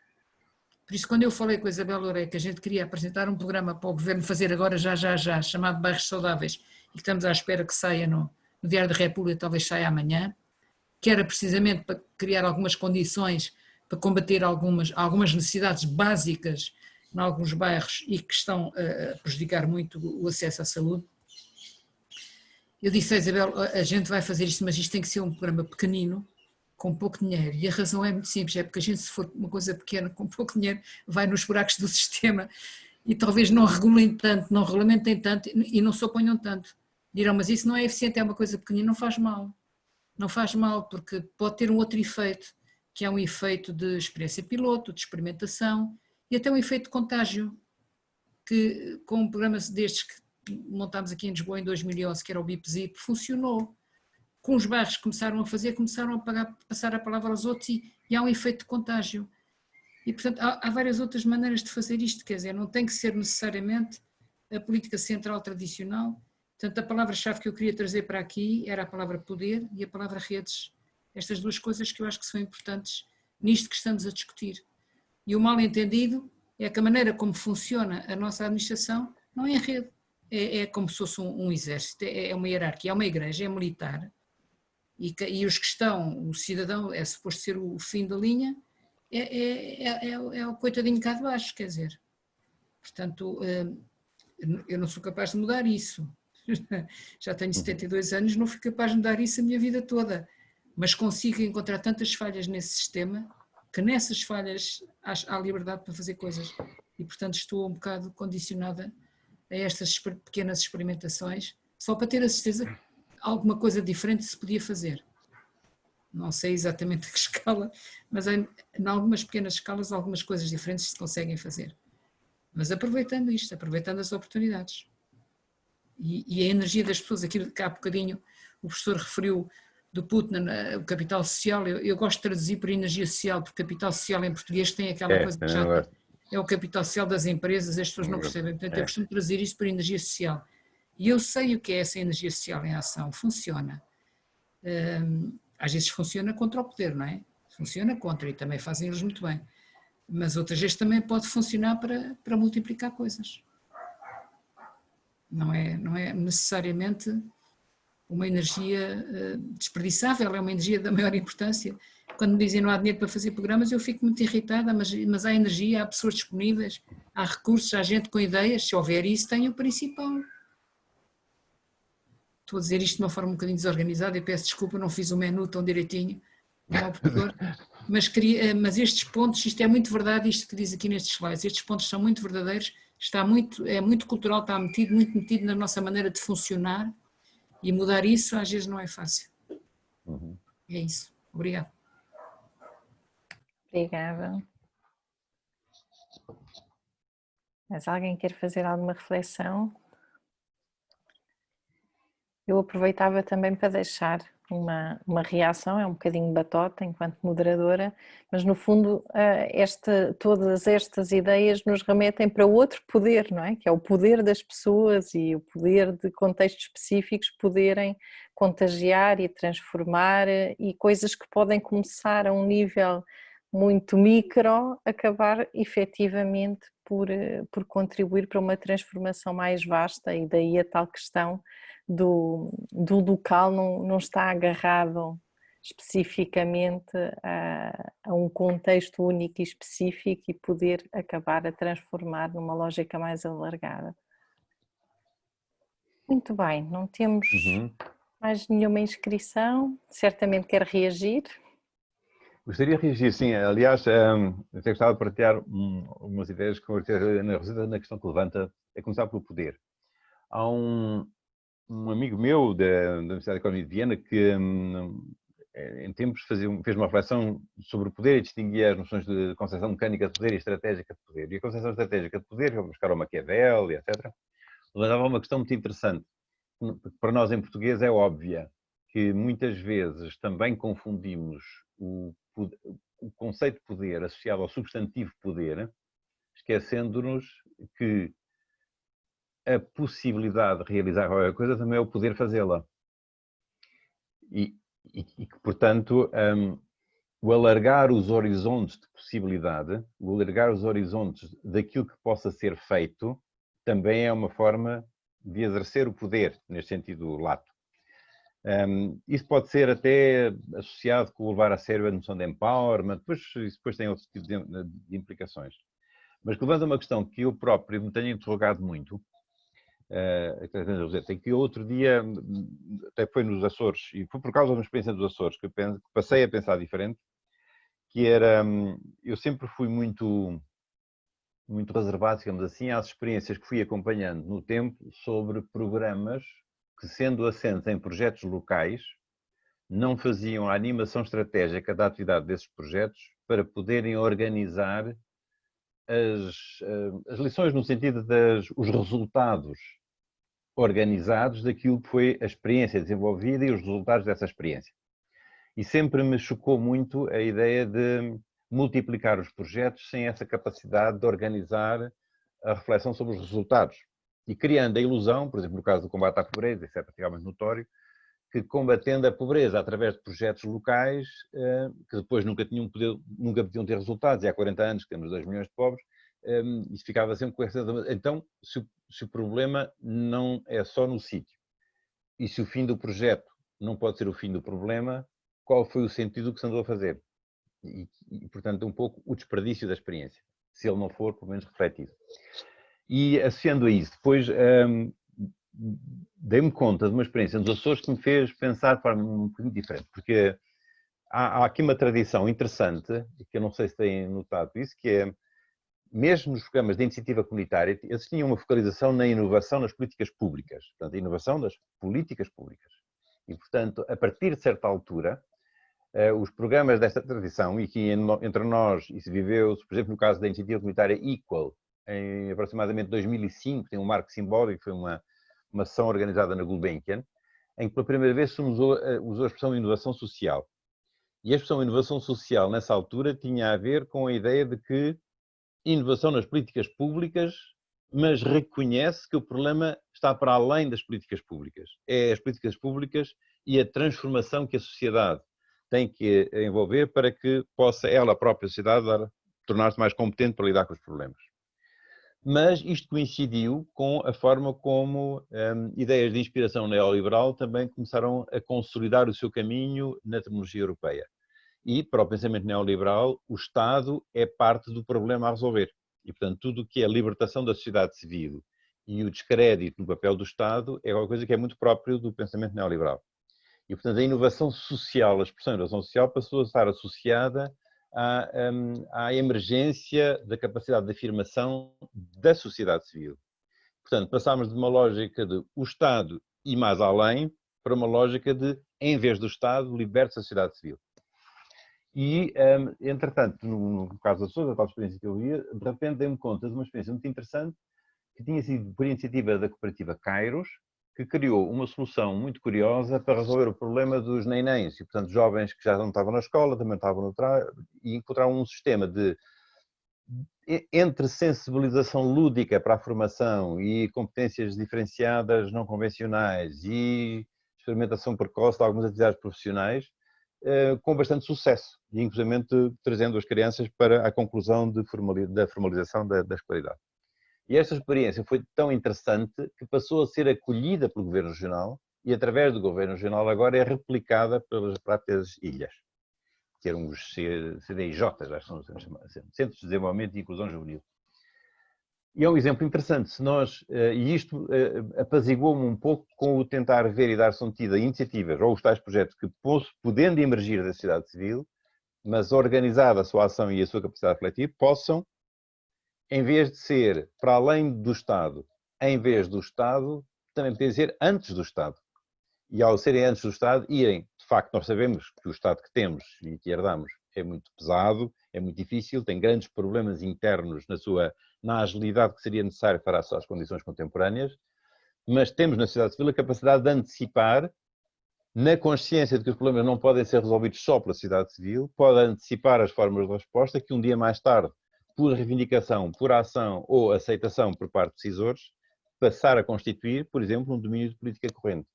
Por isso, quando eu falei com a Isabel Loureiro que a gente queria apresentar um programa para o Governo fazer agora já, chamado Bairros Saudáveis, e que estamos à espera que saia no Diário da República, talvez saia amanhã, que era precisamente para criar algumas condições para combater algumas necessidades básicas em alguns bairros e que estão a prejudicar muito o acesso à saúde. Eu disse a Isabel, a gente vai fazer isto, mas isto tem que ser um programa pequenino, com pouco dinheiro, e a razão é muito simples, é porque a gente, se for uma coisa pequena, com pouco dinheiro, vai nos buracos do sistema e talvez não regulem tanto, não regulamentem tanto e não se oponham tanto. Dirão, mas isso não é eficiente, é uma coisa pequenina, não faz mal. Não faz mal, porque pode ter um outro efeito, que é um efeito de experiência piloto, de experimentação e até um efeito de contágio, que com um programa destes que montámos aqui em Lisboa em 2011, que era o BIP-ZIP, funcionou. Com os bairros que começaram a fazer, começaram a passar a palavra aos outros e há um efeito de contágio. E, portanto, há várias outras maneiras de fazer isto, quer dizer, não tem que ser necessariamente a política central tradicional. Portanto, a palavra-chave que eu queria trazer para aqui era a palavra poder e a palavra redes. Estas duas coisas que eu acho que são importantes nisto que estamos a discutir. E o mal-entendido é que a maneira como funciona a nossa administração não é em rede. É como se fosse um exército, é uma hierarquia, é uma igreja, é militar. e os que estão, o cidadão é suposto ser o fim da linha, é o coitadinho cá de baixo, quer dizer. Portanto, eu não sou capaz de mudar isso. Já tenho 72 anos, não fui capaz de mudar isso a minha vida toda. Mas consigo encontrar tantas falhas nesse sistema que nessas falhas há liberdade para fazer coisas. E, portanto, estou um bocado condicionada a estas pequenas experimentações, só para ter a certeza que alguma coisa diferente se podia fazer. Não sei exatamente a que escala, mas em algumas pequenas escalas algumas coisas diferentes se conseguem fazer. Mas aproveitando isto, aproveitando as oportunidades. E a energia das pessoas, aquilo que há bocadinho o professor referiu do Putnam, o capital social, eu gosto de traduzir por energia social, porque capital social em português tem aquela coisa que já é o capital social das empresas, as pessoas não percebem, portanto eu costumo traduzir isso por energia social. E eu sei o que é essa energia social em ação, funciona. Às vezes funciona contra o poder, não é? Funciona contra e também fazem eles muito bem. Mas outras vezes também pode funcionar para multiplicar coisas. Não é necessariamente uma energia desperdiçável, é uma energia da maior importância. Quando me dizem não há dinheiro para fazer programas, eu fico muito irritada, mas há energia, há pessoas disponíveis, há recursos, há gente com ideias, se houver isso, tem o principal. Estou a dizer isto de uma forma um bocadinho desorganizada e peço desculpa, não fiz o menu tão direitinho como o professor, mas estes pontos, isto é muito verdade, isto que diz aqui nestes slides, estes pontos são muito verdadeiros, é muito cultural, está muito metido na nossa maneira de funcionar e mudar isso às vezes não é fácil. É isso. Obrigada. Obrigada. Mas alguém quer fazer alguma reflexão? Eu aproveitava também para deixar uma reação, é um bocadinho batota enquanto moderadora, mas no fundo todas estas ideias nos remetem para outro poder, não é? Que é o poder das pessoas e o poder de contextos específicos poderem contagiar e transformar e coisas que podem começar a um nível muito micro, acabar efetivamente por contribuir para uma transformação mais vasta e daí a tal questão do local não está agarrado especificamente a um contexto único e específico e poder acabar a transformar numa lógica mais alargada. Muito bem, não temos mais nenhuma inscrição, certamente quer reagir. Gostaria de reagir, sim. Aliás, até gostava de partilhar algumas ideias com a Ana Rosita na questão que levanta, é começar pelo poder. Há um amigo meu da Universidade de Economia de Viena que em tempos fez uma reflexão sobre o poder e distinguia as noções de concepção mecânica de poder e estratégica de poder. E a concepção estratégica de poder, vamos buscar o Maquiavel e etc., levantava uma questão muito interessante, que para nós em português é óbvia, que muitas vezes também confundimos o conceito de poder associado ao substantivo poder, esquecendo-nos que a possibilidade de realizar qualquer coisa também é o poder fazê-la. E que, portanto, o alargar os horizontes de possibilidade, o alargar os horizontes daquilo que possa ser feito, também é uma forma de exercer o poder, neste sentido lato. Isso pode ser até associado com levar a sério a noção de empowerment, depois tem outro tipo de implicações. Mas levanta uma questão que eu próprio me tenho interrogado muito, que outro dia, até foi nos Açores, e foi por causa de uma experiência dos Açores, que passei a pensar diferente, que era, eu sempre fui muito reservado, digamos assim, às experiências que fui acompanhando no tempo sobre programas que, sendo assentes em projetos locais, não faziam a animação estratégica da atividade desses projetos para poderem organizar as lições no sentido os resultados organizados daquilo que foi a experiência desenvolvida e os resultados dessa experiência. E sempre me chocou muito a ideia de multiplicar os projetos sem essa capacidade de organizar a reflexão sobre os resultados. E criando a ilusão, por exemplo, no caso do combate à pobreza, isso é praticamente notório, que combatendo a pobreza através de projetos locais, que depois nunca podiam ter resultados, e há 40 anos que temos 2 milhões de pobres, isso ficava sempre com essa... Então, se o problema não é só no sítio, e se o fim do projeto não pode ser o fim do problema, qual foi o sentido do que se andou a fazer. E, portanto, um pouco o desperdício da experiência, se ele não for, pelo menos, refletido. E, associando a isso, depois dei-me conta de uma experiência nos Açores que me fez pensar de forma um bocadinho diferente, porque há aqui uma tradição interessante, que eu não sei se têm notado isso, que é, mesmo nos programas de iniciativa comunitária, eles tinham uma focalização na inovação nas políticas públicas, portanto, a inovação das políticas públicas. E, portanto, a partir de certa altura, os programas desta tradição, e que entre nós, isso viveu-se, por exemplo, no caso da iniciativa comunitária Equal, em aproximadamente 2005, tem um marco simbólico, foi uma ação organizada na Gulbenkian, em que pela primeira vez se usou a expressão inovação social. E a expressão inovação social, nessa altura, tinha a ver com a ideia de que inovação nas políticas públicas, mas reconhece que o problema está para além das políticas públicas. É as políticas públicas e a transformação que a sociedade tem que envolver para que possa ela, a própria sociedade, tornar-se mais competente para lidar com os problemas. Mas isto coincidiu com a forma como ideias de inspiração neoliberal também começaram a consolidar o seu caminho na terminologia europeia. E, para o pensamento neoliberal, o Estado é parte do problema a resolver. E, portanto, tudo o que é a libertação da sociedade civil e o descrédito no papel do Estado é uma coisa que é muito próprio do pensamento neoliberal. E, portanto, a inovação social, a expressão inovação social, passou a estar associada à emergência da capacidade de afirmação da sociedade civil. Portanto, passámos de uma lógica de o Estado e mais além para uma lógica de, em vez do Estado, liberte-se a sociedade civil. E, entretanto, no caso das pessoas, a tal experiência que eu via, de repente dei-me conta de uma experiência muito interessante que tinha sido por iniciativa da cooperativa Kairos, que criou uma solução muito curiosa para resolver o problema dos nenéns, e, portanto, jovens que já não estavam na escola, também estavam no trabalho, e encontraram um sistema de, entre sensibilização lúdica para a formação e competências diferenciadas não convencionais e experimentação precoce de algumas atividades profissionais, com bastante sucesso, e inclusive trazendo as crianças para a conclusão da formalização da escolaridade. E esta experiência foi tão interessante que passou a ser acolhida pelo Governo Regional e, através do Governo Regional, agora é replicada pelas próprias ilhas, que eram os CDIJs, já são Centros de Desenvolvimento e Inclusão Juvenil. E é um exemplo interessante, se nós, e isto apaziguou-me um pouco com o tentar ver e dar sentido a iniciativas ou os tais projetos que, podendo emergir da sociedade civil, mas organizada a sua ação e a sua capacidade refletiva, possam, em vez de ser para além do Estado, em vez do Estado, também podem ser antes do Estado. E ao serem antes do Estado, irem, de facto, nós sabemos que o Estado que temos e que herdamos é muito pesado, é muito difícil, tem grandes problemas internos na agilidade que seria necessária para as condições contemporâneas, mas temos na sociedade civil a capacidade de antecipar, na consciência de que os problemas não podem ser resolvidos só pela sociedade civil, pode antecipar as formas de resposta que um dia mais tarde, por reivindicação, por ação ou aceitação por parte de decisores, passar a constituir, por exemplo, um domínio de política corrente.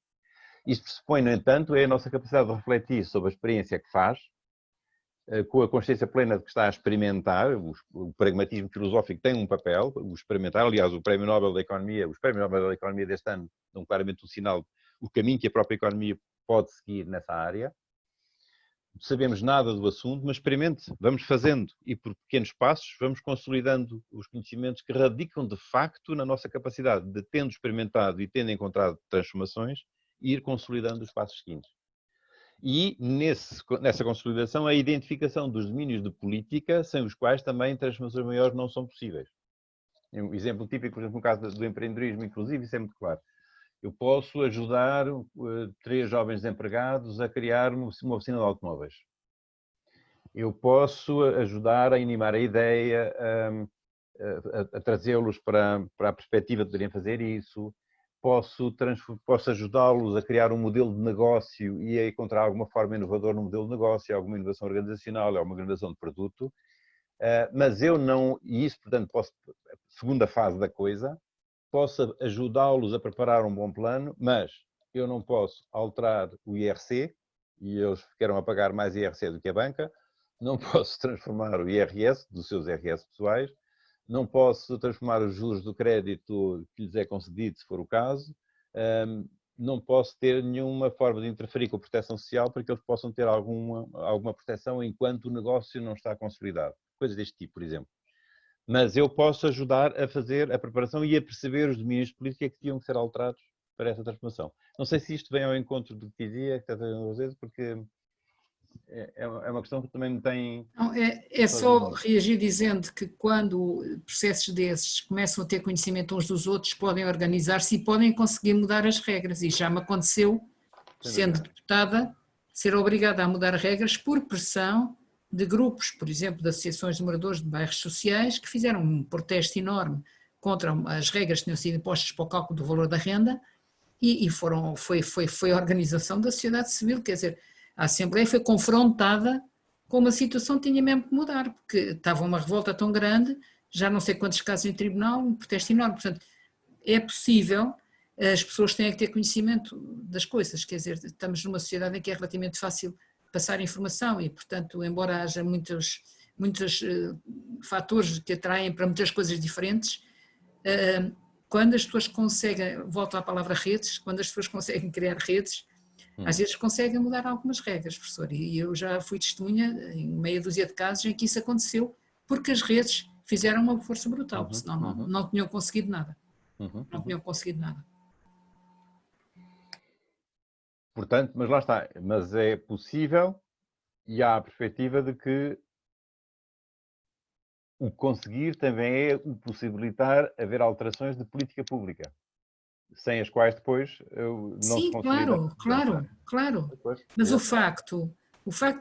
Isto pressupõe, no entanto, é a nossa capacidade de refletir sobre a experiência que faz, com a consciência plena de que está a experimentar. O pragmatismo filosófico tem um papel, o experimentar. Aliás, os Prémios Nobel da Economia deste ano dão claramente um sinal, o caminho que a própria economia pode seguir nessa área. Sabemos nada do assunto, mas experimente, vamos fazendo e por pequenos passos vamos consolidando os conhecimentos que radicam de facto na nossa capacidade de, tendo experimentado e tendo encontrado transformações, ir consolidando os passos seguintes. E nessa consolidação a identificação dos domínios de política sem os quais também transformações maiores não são possíveis. Um exemplo típico, por exemplo, no caso do empreendedorismo, inclusive, isso é muito claro. Eu posso ajudar 3 jovens desempregados a criar uma oficina de automóveis. Eu posso ajudar a animar a ideia, a trazê-los para a perspectiva de poderem fazer isso. Posso ajudá-los a criar um modelo de negócio e a encontrar alguma forma inovadora no modelo de negócio, alguma inovação organizacional, alguma inovação de produto. Mas eu não, e isso, portanto, segunda fase da coisa, posso ajudá-los a preparar um bom plano, mas eu não posso alterar o IRC, e eles ficaram a pagar mais IRC do que a banca, não posso transformar o IRS, dos seus IRS pessoais, não posso transformar os juros do crédito que lhes é concedido, se for o caso, não posso ter nenhuma forma de interferir com a proteção social para que eles possam ter alguma proteção enquanto o negócio não está consolidado. Coisas deste tipo, por exemplo. Mas eu posso ajudar a fazer a preparação e a perceber os domínios de política que tinham que ser alterados para essa transformação. Não sei se isto vem ao encontro do que dizia, que às vezes, porque é uma questão que também me tem... Não, é só reagir dizendo que quando processos desses começam a ter conhecimento uns dos outros, podem organizar-se e podem conseguir mudar as regras. E já me aconteceu, sendo deputada, ser obrigada a mudar regras por pressão de grupos, por exemplo, de associações de moradores de bairros sociais, que fizeram um protesto enorme contra as regras que tinham sido impostas para o cálculo do valor da renda e foi a organização da sociedade civil, quer dizer, a Assembleia foi confrontada com uma situação que tinha mesmo que mudar, porque estava uma revolta tão grande, já não sei quantos casos em tribunal, um protesto enorme. Portanto, é possível, as pessoas têm que ter conhecimento das coisas, quer dizer, estamos numa sociedade em que é relativamente fácil passar informação e, portanto, embora haja muitos fatores que atraem para muitas coisas diferentes, quando as pessoas conseguem, volto à palavra redes, quando as pessoas conseguem criar redes, às vezes conseguem mudar algumas regras, professor, e eu já fui testemunha em meia dúzia de casos em que isso aconteceu, porque as redes fizeram uma força brutal, senão não tinham conseguido nada. Não tinham conseguido nada. Portanto, mas lá está, mas é possível e há a perspectiva de que o conseguir também é o possibilitar haver alterações de política pública, sem as quais depois não se Sim, consolida. claro. Depois, Mas o facto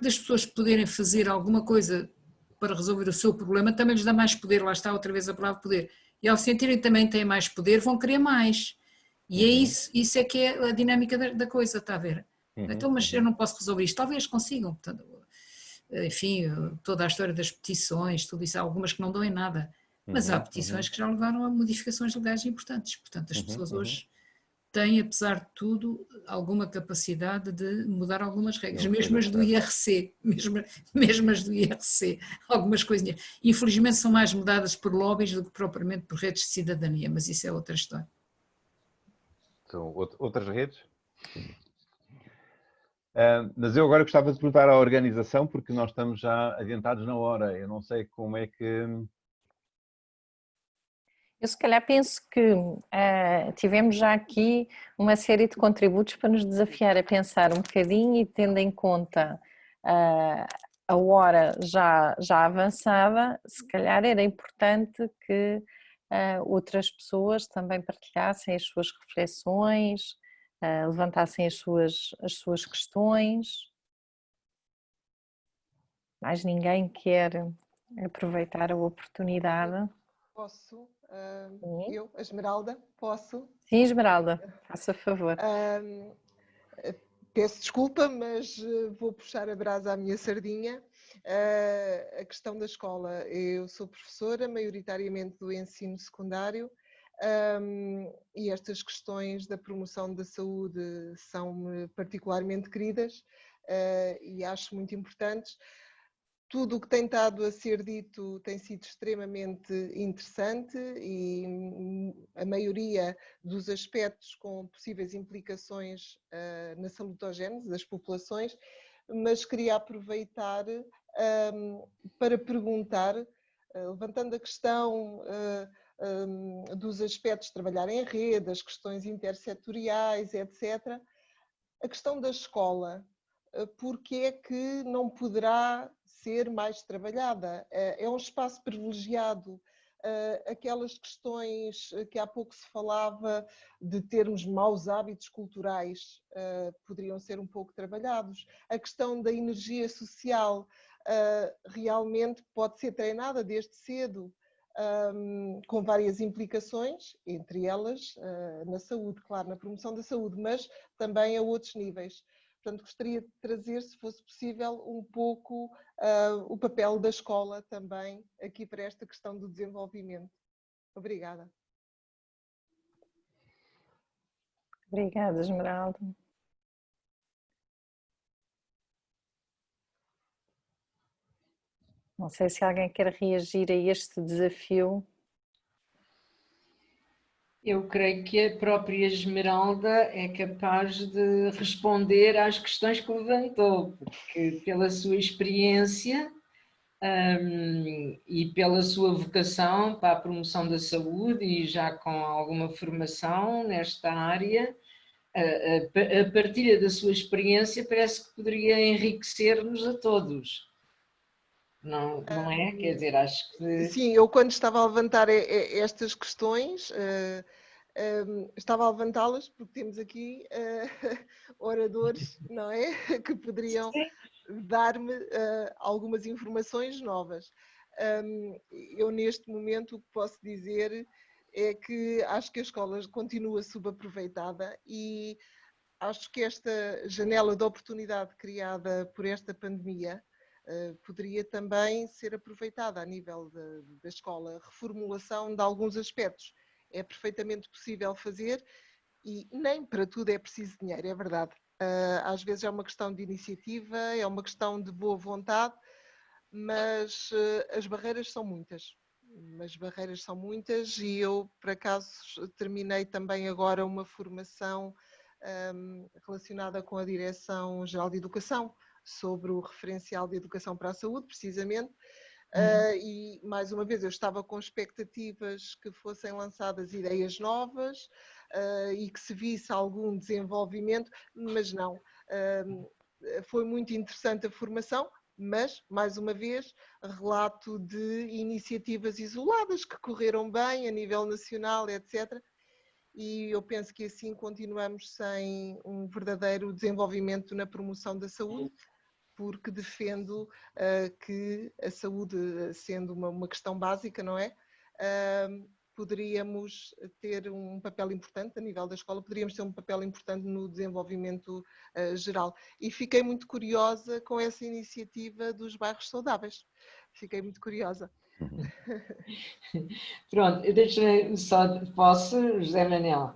das pessoas poderem fazer alguma coisa para resolver o seu problema também lhes dá mais poder, lá está outra vez a palavra poder. E ao sentirem também que têm mais poder, vão querer mais. E é isso é que é a dinâmica da coisa, está a ver? Então, mas eu não posso resolver isto, talvez consigam. Portanto, enfim, toda a história das petições, tudo isso, há algumas que não dão em nada. Mas há petições que já levaram a modificações legais importantes. Portanto, as pessoas hoje têm, apesar de tudo, alguma capacidade de mudar algumas regras, mesmo as do IRC, mesmo as do IRC, algumas coisinhas. Infelizmente são mais mudadas por lobbies do que propriamente por redes de cidadania, mas isso é outra história. São outras redes? Mas eu agora gostava de perguntar à organização, porque nós estamos já adiantados na hora. Eu não sei como é que... Eu se calhar penso que tivemos já aqui uma série de contributos para nos desafiar a pensar um bocadinho e tendo em conta a hora já avançada, se calhar era importante que outras pessoas também partilhassem as suas reflexões, levantassem as suas questões. Mais ninguém quer aproveitar a oportunidade? Posso? Eu, a Esmeralda, posso? Sim, Esmeralda, faça favor. Peço desculpa, mas vou puxar a brasa à minha sardinha. A questão da escola. Eu sou professora, maioritariamente do ensino secundário, e estas questões da promoção da saúde são-me particularmente queridas e acho muito importantes. Tudo o que tem estado a ser dito tem sido extremamente interessante e a maioria dos aspectos com possíveis implicações na salutogénese das populações, mas queria aproveitar para perguntar, levantando a questão dos aspectos de trabalhar em rede, as questões intersetoriais, etc., a questão da escola. Porque é que não poderá ser mais trabalhada? É um espaço privilegiado. Aquelas questões que há pouco se falava de termos maus hábitos culturais poderiam ser um pouco trabalhados. A questão da energia social realmente pode ser treinada desde cedo, com várias implicações, entre elas na saúde, claro, na promoção da saúde, mas também a outros níveis. Portanto, gostaria de trazer, se fosse possível, um pouco o papel da escola também aqui para esta questão do desenvolvimento. Obrigada. Obrigada, Esmeralda. Não sei se alguém quer reagir a este desafio. Eu creio que a própria Esmeralda é capaz de responder às questões que levantou, porque pela sua experiência, e pela sua vocação para a promoção da saúde e já com alguma formação nesta área, a partilha da sua experiência parece que poderia enriquecer-nos a todos. Não, não é? Quer dizer, acho que... Sim, eu quando estava a levantar estas questões, estava a levantá-las porque temos aqui oradores, não é? Que poderiam dar-me algumas informações novas. Eu neste momento o que posso dizer é que acho que a escola continua subaproveitada e acho que esta janela de oportunidade criada por esta pandemia poderia também ser aproveitada a nível da escola, reformulação de alguns aspectos. É perfeitamente possível fazer e nem para tudo é preciso dinheiro, é verdade. Às vezes é uma questão de iniciativa, é uma questão de boa vontade, mas as barreiras são muitas. As barreiras são muitas e eu, por acaso, terminei também agora uma formação relacionada com a Direção-Geral de Educação, sobre o referencial de educação para a saúde, precisamente, e mais uma vez eu estava com expectativas que fossem lançadas ideias novas e que se visse algum desenvolvimento, mas não. Foi muito interessante a formação, mas, mais uma vez, relato de iniciativas isoladas que correram bem a nível nacional, etc. E eu penso que assim continuamos sem um verdadeiro desenvolvimento na promoção da saúde, porque defendo que a saúde, sendo uma questão básica, não é? Poderíamos ter um papel importante a nível da escola, poderíamos ter um papel importante no desenvolvimento geral. E fiquei muito curiosa com essa iniciativa dos bairros saudáveis. Fiquei muito curiosa. Pronto, deixa-me só, posso, José Manel,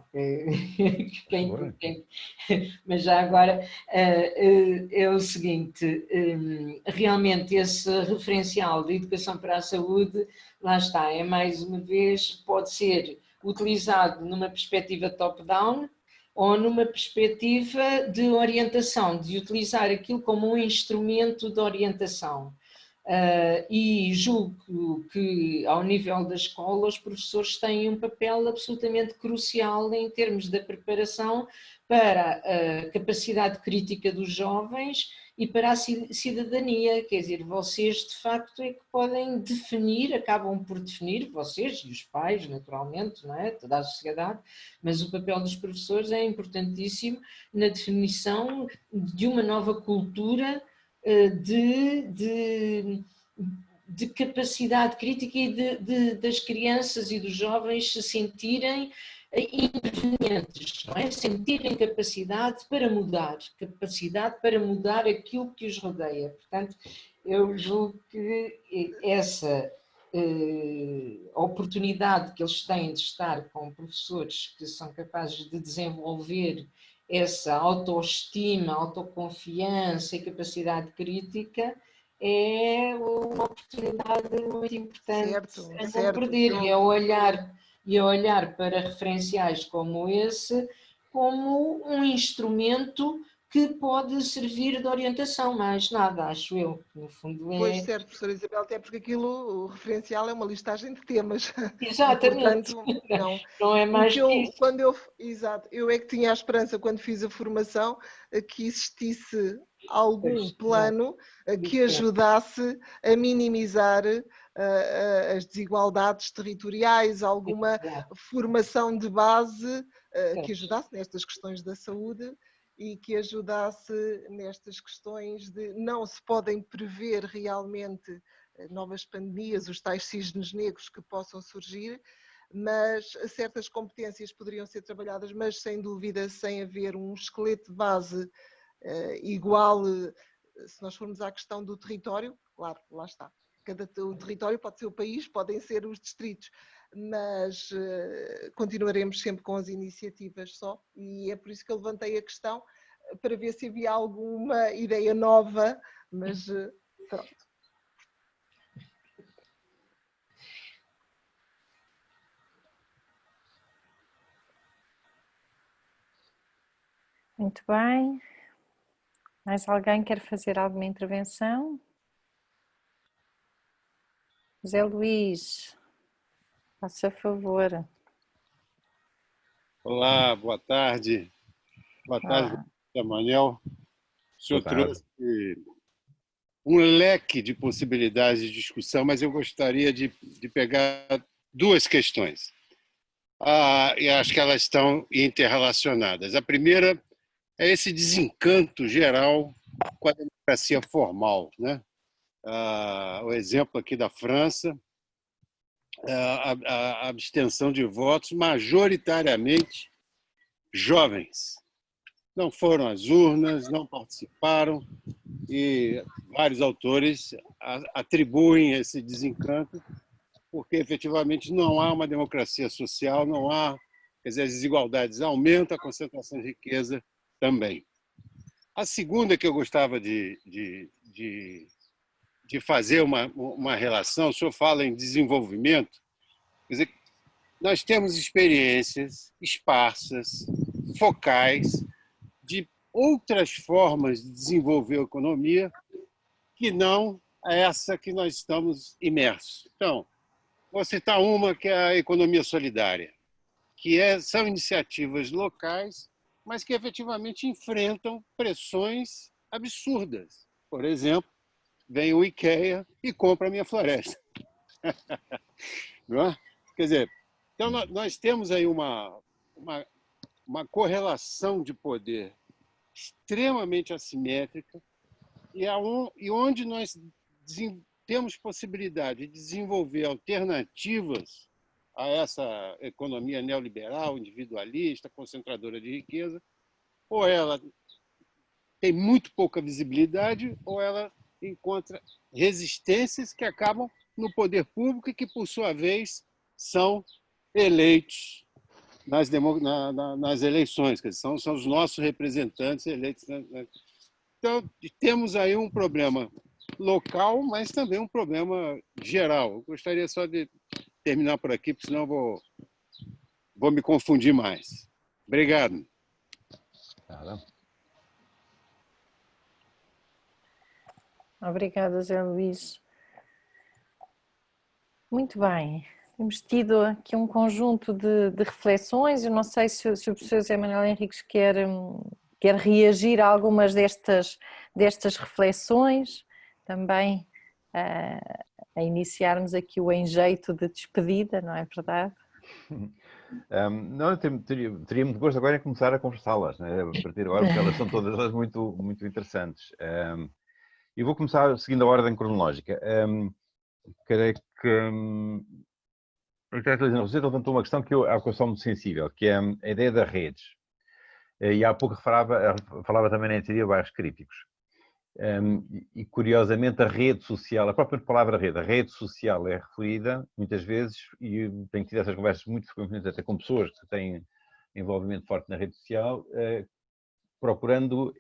mas já agora é o seguinte, realmente esse referencial de educação para a saúde, lá está, é mais uma vez, pode ser utilizado numa perspectiva top-down ou numa perspectiva de orientação, de utilizar aquilo como um instrumento de orientação. E julgo que, ao nível da escola, os professores têm um papel absolutamente crucial em termos da preparação para a capacidade crítica dos jovens e para a cidadania, quer dizer, vocês de facto é que podem definir, acabam por definir, vocês e os pais, naturalmente, não é? Toda a sociedade, mas o papel dos professores é importantíssimo na definição de uma nova cultura de capacidade crítica e das crianças e dos jovens se sentirem intervenientes, não é? Sentirem capacidade para mudar aquilo que os rodeia. Portanto, eu julgo que essa oportunidade que eles têm de estar com professores que são capazes de desenvolver essa autoestima, autoconfiança e capacidade crítica é uma oportunidade muito importante a não perder e a olhar para referenciais como esse como um instrumento que pode servir de orientação, mais nada, acho eu, no fundo é... Pois certo, professora Isabel, até porque aquilo, o referencial é uma listagem de temas. Exatamente, E, portanto, não é mais que isso. Exato, eu é que tinha a esperança quando fiz a formação que existisse algum plano que ajudasse a minimizar as desigualdades territoriais, alguma formação de base que ajudasse nestas questões da saúde e que ajudasse nestas questões de não se podem prever realmente novas pandemias, os tais cisnes negros que possam surgir, mas certas competências poderiam ser trabalhadas, mas sem dúvida sem haver um esqueleto de base igual, se nós formos à questão do território, claro, lá está. O território pode ser o país, podem ser os distritos, mas continuaremos sempre com as iniciativas só, e é por isso que eu levantei a questão, para ver se havia alguma ideia nova, mas pronto. Muito bem. Mais alguém quer fazer alguma intervenção? José Luís, faça favor. Olá, boa tarde. Boa tarde, Dr. Manuel. O senhor trouxe um leque de possibilidades de discussão, mas eu gostaria de pegar duas questões. E acho que elas estão interrelacionadas. A primeira é esse desencanto geral com a democracia formal, né? O exemplo aqui da França, a abstenção de votos majoritariamente jovens. Não foram às urnas, não participaram, e vários autores atribuem esse desencanto porque efetivamente não há uma democracia social, não há, quer dizer, as desigualdades aumentam, a concentração de riqueza também. A segunda que eu gostava de fazer uma relação, o senhor fala em desenvolvimento, quer dizer, nós temos experiências esparsas, focais, de outras formas de desenvolver a economia que não essa que nós estamos imersos. Então, vou citar uma que é a economia solidária, que são iniciativas locais, mas que efetivamente enfrentam pressões absurdas. Por exemplo, vem o IKEA e compra a minha floresta. Não é? Quer dizer, então nós temos aí uma correlação de poder extremamente assimétrica e onde nós temos possibilidade de desenvolver alternativas a essa economia neoliberal, individualista, concentradora de riqueza, ou ela tem muito pouca visibilidade, ou ela encontra resistências que acabam no poder público e que, por sua vez, são eleitos nas eleições, que são os nossos representantes eleitos. Então, temos aí um problema local, mas também um problema geral. Eu gostaria só de terminar por aqui, porque senão vou me confundir mais. Obrigado. Obrigada, José Luís. Muito bem. Temos tido aqui um conjunto de reflexões. Eu não sei se o professor José Manuel Henriques quer reagir a algumas destas reflexões, também a iniciarmos aqui o enjeito de despedida, não é verdade? Não, teria muito gosto agora em começar a conversá-las, né? A partir de agora, porque elas são todas elas muito, muito interessantes. E vou começar seguindo a ordem cronológica. Creio que o arquiteto Roseta levantou uma questão à qual sou muito sensível, que é a ideia das redes. E há pouco falava também na iniciativa Bairros Críticos. E curiosamente a rede social, a própria palavra rede, a rede social é referida muitas vezes, e tenho tido essas conversas muito frequentemente até com pessoas que têm envolvimento forte na rede social, procurando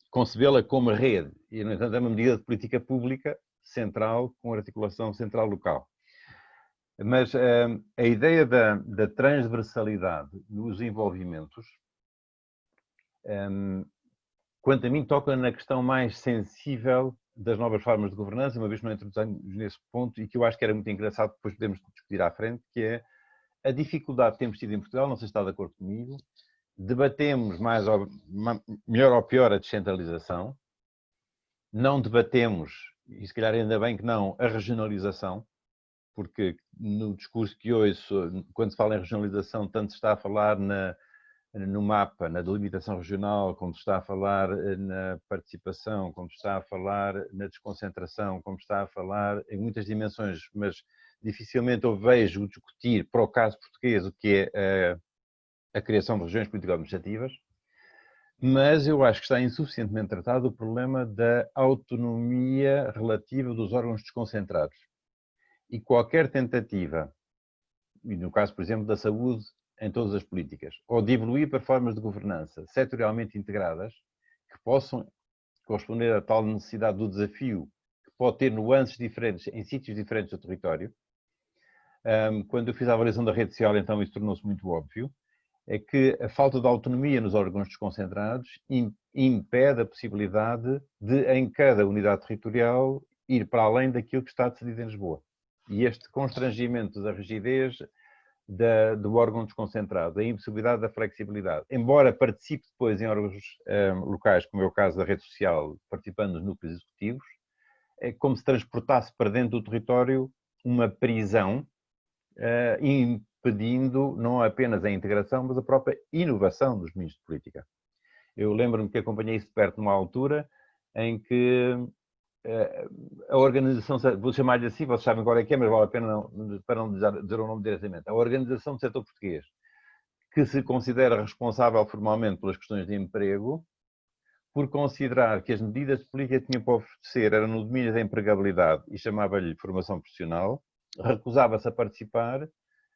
concebê-la como rede, e no entanto é uma medida de política pública central, com articulação central-local. Mas a ideia da transversalidade nos envolvimentos, quanto a mim, toca na questão mais sensível das novas formas de governança, uma vez que não entramos nesse ponto, e que eu acho que era muito engraçado, depois podemos discutir à frente, que é a dificuldade que temos tido em Portugal, não sei se está de acordo comigo, debatemos melhor ou pior a descentralização, não debatemos, e se calhar ainda bem que não, a regionalização, porque no discurso que ouço, quando se fala em regionalização, tanto se está a falar no mapa, na delimitação regional, como se está a falar na participação, como se está a falar na desconcentração, como se está a falar em muitas dimensões, mas dificilmente eu vejo discutir, para o caso português, o que é a criação de regiões político-administrativas, mas eu acho que está insuficientemente tratado o problema da autonomia relativa dos órgãos desconcentrados. E qualquer tentativa, e no caso, por exemplo, da saúde, em todas as políticas, ou de evoluir para formas de governança setorialmente integradas, que possam corresponder a tal necessidade do desafio, que pode ter nuances diferentes em sítios diferentes do território. Quando eu fiz a avaliação da rede social, então isso tornou-se muito óbvio. é que a falta de autonomia nos órgãos desconcentrados impede a possibilidade de, em cada unidade territorial, ir para além daquilo que está decidido em Lisboa. E este constrangimento da rigidez do órgão desconcentrado, a impossibilidade da flexibilidade, embora participe depois em órgãos locais, como é o caso da rede social, participando nos núcleos executivos, é como se transportasse para dentro do território uma prisão, impedindo não apenas a integração, mas a própria inovação dos meios de política. Eu lembro-me que acompanhei isso de perto numa altura em que a organização, vou chamar-lhe assim, vocês sabem qual é que é, mas vale a pena para não dizer o nome diretamente, a Organização do Setor Português, que se considera responsável formalmente pelas questões de emprego, por considerar que as medidas de política que tinham para oferecer eram no domínio da empregabilidade e chamava-lhe formação profissional, recusava-se a participar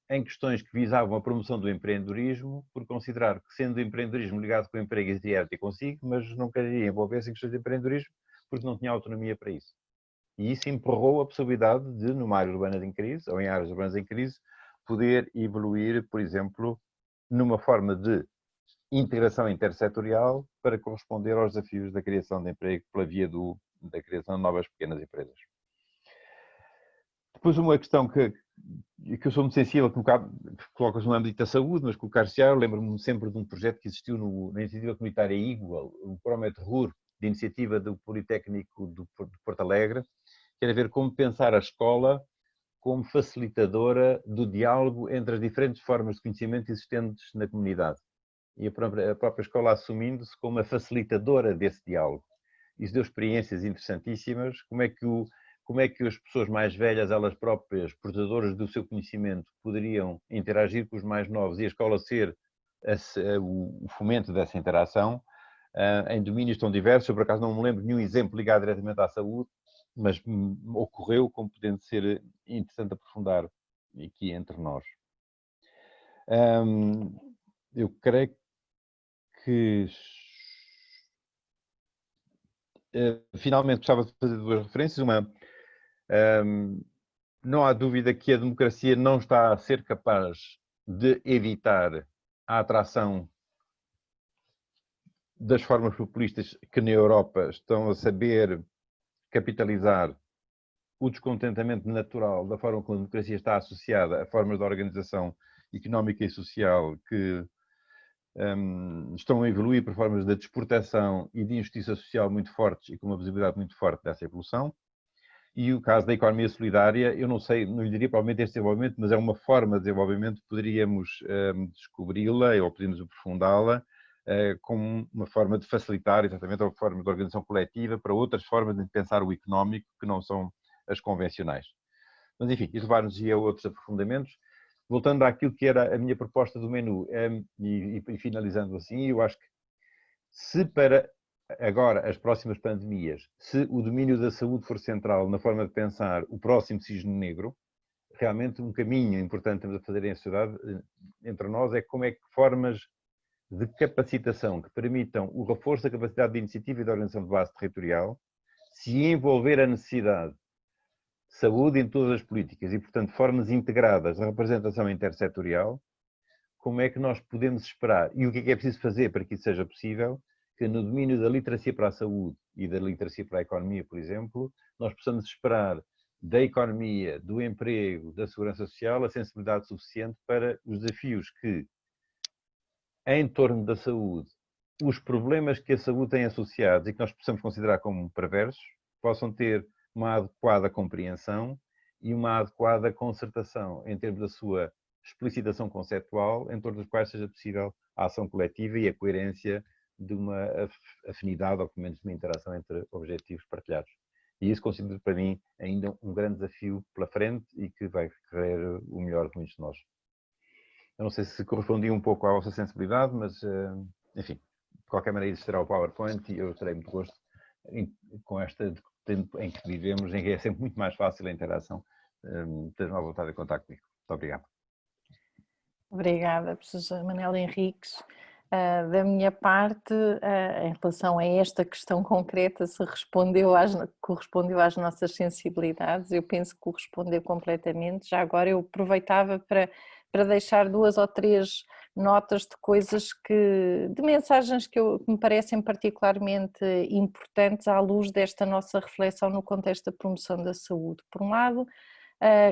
em questões que visavam a promoção do empreendedorismo, por considerar que, sendo o empreendedorismo ligado com o emprego, existia ter consigo, mas não queria envolver-se em questões de empreendedorismo, porque não tinha autonomia para isso. E isso empurrou a possibilidade de, numa área urbana em crise, ou em áreas urbanas em crise, poder evoluir, por exemplo, numa forma de integração intersetorial para corresponder aos desafios da criação de emprego pela via da criação de novas pequenas empresas. Depois uma questão que eu sou muito sensível, coloca-se no âmbito da saúde, mas colocar-se já, eu lembro-me sempre de um projeto que existiu na iniciativa comunitária Igual, o Promet RUR, de iniciativa do Politécnico de Porto Alegre, que era ver como pensar a escola como facilitadora do diálogo entre as diferentes formas de conhecimento existentes na comunidade. E a própria escola assumindo-se como a facilitadora desse diálogo. Isso deu experiências interessantíssimas, como é que as pessoas mais velhas, elas próprias, portadoras do seu conhecimento, poderiam interagir com os mais novos e a escola ser o fomento dessa interação em domínios tão diversos. Eu, por acaso, não me lembro de nenhum exemplo ligado diretamente à saúde, mas ocorreu como podendo ser interessante aprofundar aqui entre nós. Eu creio que finalmente gostava de fazer duas referências. Uma, não há dúvida que a democracia não está a ser capaz de evitar a atração das formas populistas que na Europa estão a saber capitalizar o descontentamento natural da forma como a democracia está associada a formas de organização económica e social que estão a evoluir por formas de desportação e de injustiça social muito fortes e com uma visibilidade muito forte dessa evolução. E o caso da economia solidária, eu não sei, não lhe diria provavelmente este desenvolvimento, mas é uma forma de desenvolvimento que poderíamos descobri-la ou podemos aprofundá-la como uma forma de facilitar exatamente a forma de organização coletiva para outras formas de pensar o económico que não são as convencionais. Mas enfim, isso levar-nos a outros aprofundamentos. Voltando àquilo que era a minha proposta do menu e finalizando assim, eu acho que se para agora as próximas pandemias, se o domínio da saúde for central na forma de pensar o próximo cisne negro, realmente um caminho importante que estamos a fazer em sociedade entre nós é como é que formas de capacitação que permitam o reforço da capacidade de iniciativa e de organização de base territorial, se envolver a necessidade de saúde em todas as políticas e, portanto, formas integradas de representação intersetorial, como é que nós podemos esperar e o que é preciso fazer para que isso seja possível, que no domínio da literacia para a saúde e da literacia para a economia, por exemplo, nós possamos esperar da economia, do emprego, da segurança social, a sensibilidade suficiente para os desafios que, em torno da saúde, os problemas que a saúde tem associados e que nós possamos considerar como perversos, possam ter uma adequada compreensão e uma adequada concertação em termos da sua explicitação conceptual, em torno dos quais seja possível a ação coletiva e a coerência de uma afinidade, ou pelo menos de uma interação entre objetivos partilhados. E isso considero para mim ainda um grande desafio pela frente e que vai requerer o melhor de muitos de nós. Eu não sei se correspondi um pouco à vossa sensibilidade, mas, enfim, de qualquer maneira existirá o PowerPoint e eu terei muito gosto com esta tempo em que vivemos, em que é sempre muito mais fácil a interação, ter uma vontade de contar comigo. Muito obrigado. Obrigada, professor Manuel Henriques. Da minha parte, em relação a esta questão concreta, se correspondeu às nossas sensibilidades, eu penso que correspondeu completamente. Já agora eu aproveitava para deixar duas ou três notas de coisas de mensagens que me parecem particularmente importantes à luz desta nossa reflexão no contexto da promoção da saúde. Por um lado,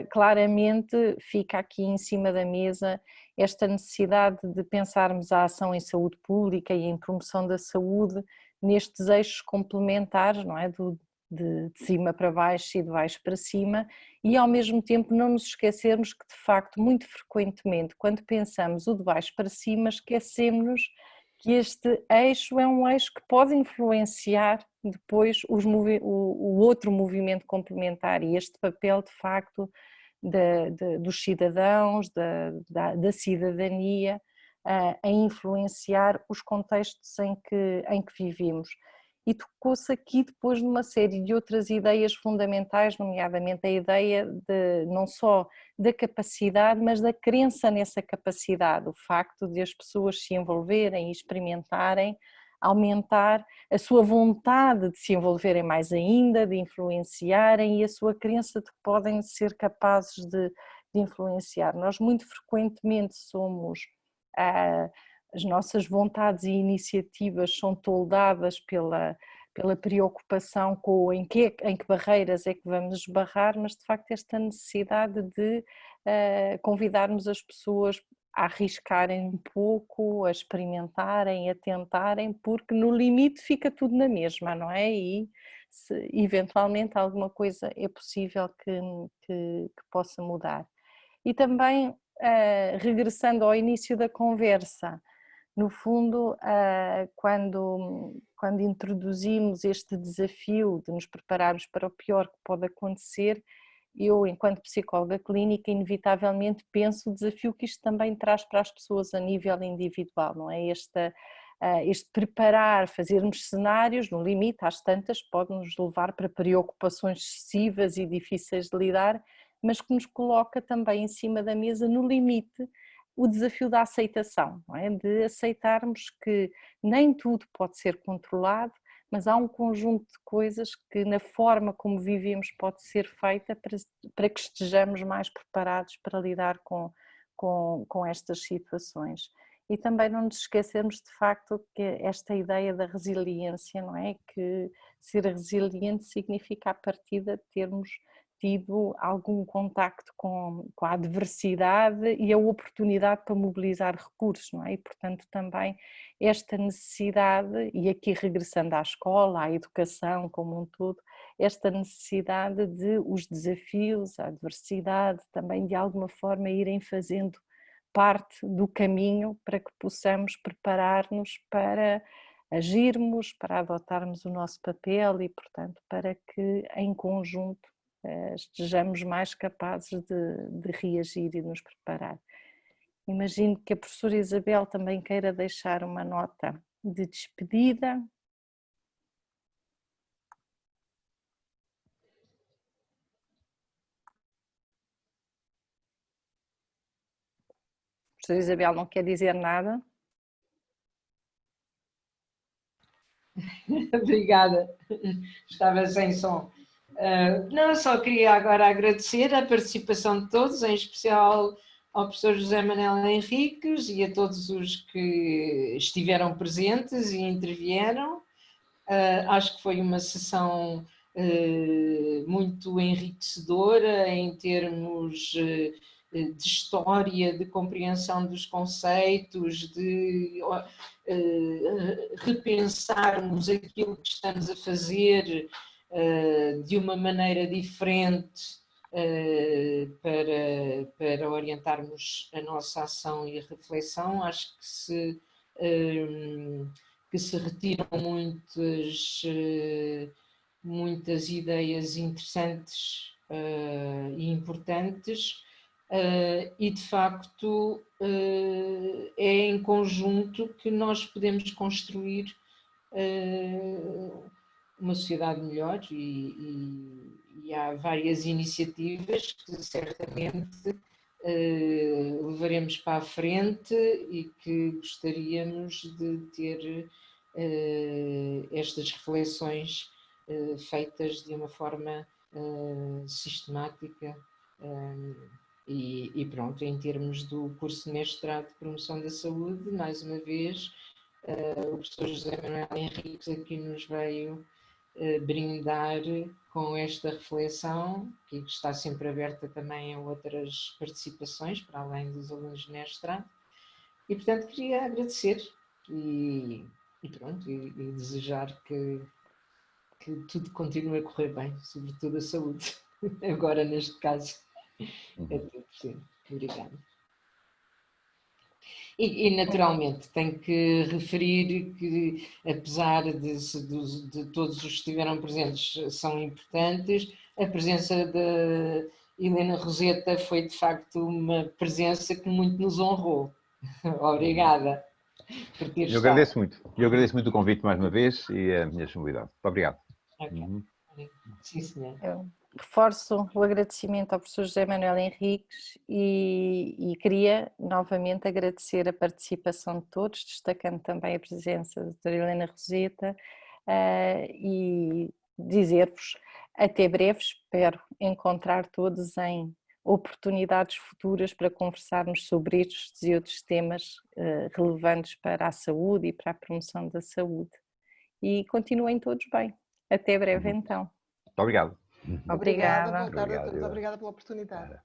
claramente fica aqui em cima da mesa esta necessidade de pensarmos a ação em saúde pública e em promoção da saúde nestes eixos complementares, não é? De cima para baixo e de baixo para cima, e ao mesmo tempo não nos esquecermos que de facto muito frequentemente quando pensamos o de baixo para cima esquecemos que este eixo é um eixo que pode influenciar depois o outro movimento complementar, e este papel de facto dos cidadãos, da cidadania a influenciar os contextos em que vivemos. E tocou-se aqui depois numa série de outras ideias fundamentais, nomeadamente a ideia não só da capacidade, mas da crença nessa capacidade, o facto de as pessoas se envolverem e experimentarem, aumentar a sua vontade de se envolverem mais ainda, de influenciarem e a sua crença de que podem ser capazes de influenciar. Nós muito frequentemente somos... as nossas vontades e iniciativas são toldadas pela preocupação com em que barreiras é que vamos esbarrar, mas de facto esta necessidade de convidarmos as pessoas a arriscarem um pouco, a experimentarem, a tentarem, porque no limite fica tudo na mesma, não é? E se eventualmente alguma coisa é possível que possa mudar. E também, regressando ao início da conversa, no fundo, quando introduzimos este desafio de nos prepararmos para o pior que pode acontecer, eu, enquanto psicóloga clínica, inevitavelmente penso o desafio que isto também traz para as pessoas a nível individual, não é? Este preparar, fazermos cenários, no limite, às tantas, pode nos levar para preocupações excessivas e difíceis de lidar, mas que nos coloca também em cima da mesa, no limite, o desafio da aceitação, não é? De aceitarmos que nem tudo pode ser controlado, mas há um conjunto de coisas que na forma como vivemos pode ser feita para que estejamos mais preparados para lidar com estas situações. E também não nos esquecermos de facto que esta ideia da resiliência, não é? Que ser resiliente significa à partida termos tido algum contacto com a adversidade e a oportunidade para mobilizar recursos, não é? E portanto também esta necessidade, e aqui regressando à escola, à educação como um todo, esta necessidade de os desafios, a adversidade também de alguma forma irem fazendo parte do caminho para que possamos preparar-nos para agirmos, para adotarmos o nosso papel e portanto para que em conjunto estejamos mais capazes de reagir e de nos preparar. Imagino que a professora Isabel também queira deixar uma nota de despedida. A professora Isabel não quer dizer nada? Obrigada, estava sem som. Não, só queria agora agradecer a participação de todos, em especial ao professor José Manuel Henriques e a todos os que estiveram presentes e intervieram. Acho que foi uma sessão muito enriquecedora em termos de história, de compreensão dos conceitos, de repensarmos aquilo que estamos a fazer de uma maneira diferente para orientarmos a nossa ação e a reflexão. Acho que se retiram muitas ideias interessantes e importantes, e de facto é em conjunto que nós podemos construir uma sociedade melhor, e há várias iniciativas que certamente levaremos para a frente e que gostaríamos de ter estas reflexões feitas de uma forma sistemática E pronto, em termos do curso de mestrado de promoção da saúde, mais uma vez, o professor José Manuel Henriques aqui nos veio brindar com esta reflexão, que está sempre aberta também a outras participações, para além dos alunos de mestrado. E, portanto, queria agradecer e pronto, e desejar que tudo continue a correr bem, sobretudo a saúde, agora neste caso. É tudo, sim. Obrigada. E naturalmente tenho que referir que, apesar de todos os que estiveram presentes são importantes, a presença da Helena Roseta foi de facto uma presença que muito nos honrou. Obrigada por ter Eu estado. agradeço muito o convite mais uma vez e a minha disponibilidade. Muito obrigado. Okay. Sim, senhor. Eu reforço o agradecimento ao professor José Manuel Henriques e queria novamente agradecer a participação de todos, destacando também a presença da doutora Helena Roseta e dizer-vos até breve, espero encontrar todos em oportunidades futuras para conversarmos sobre estes e outros temas relevantes para a saúde e para a promoção da saúde. E continuem todos bem. Até breve então. Muito obrigado. Obrigada. Boa tarde a todos. Obrigada pela oportunidade.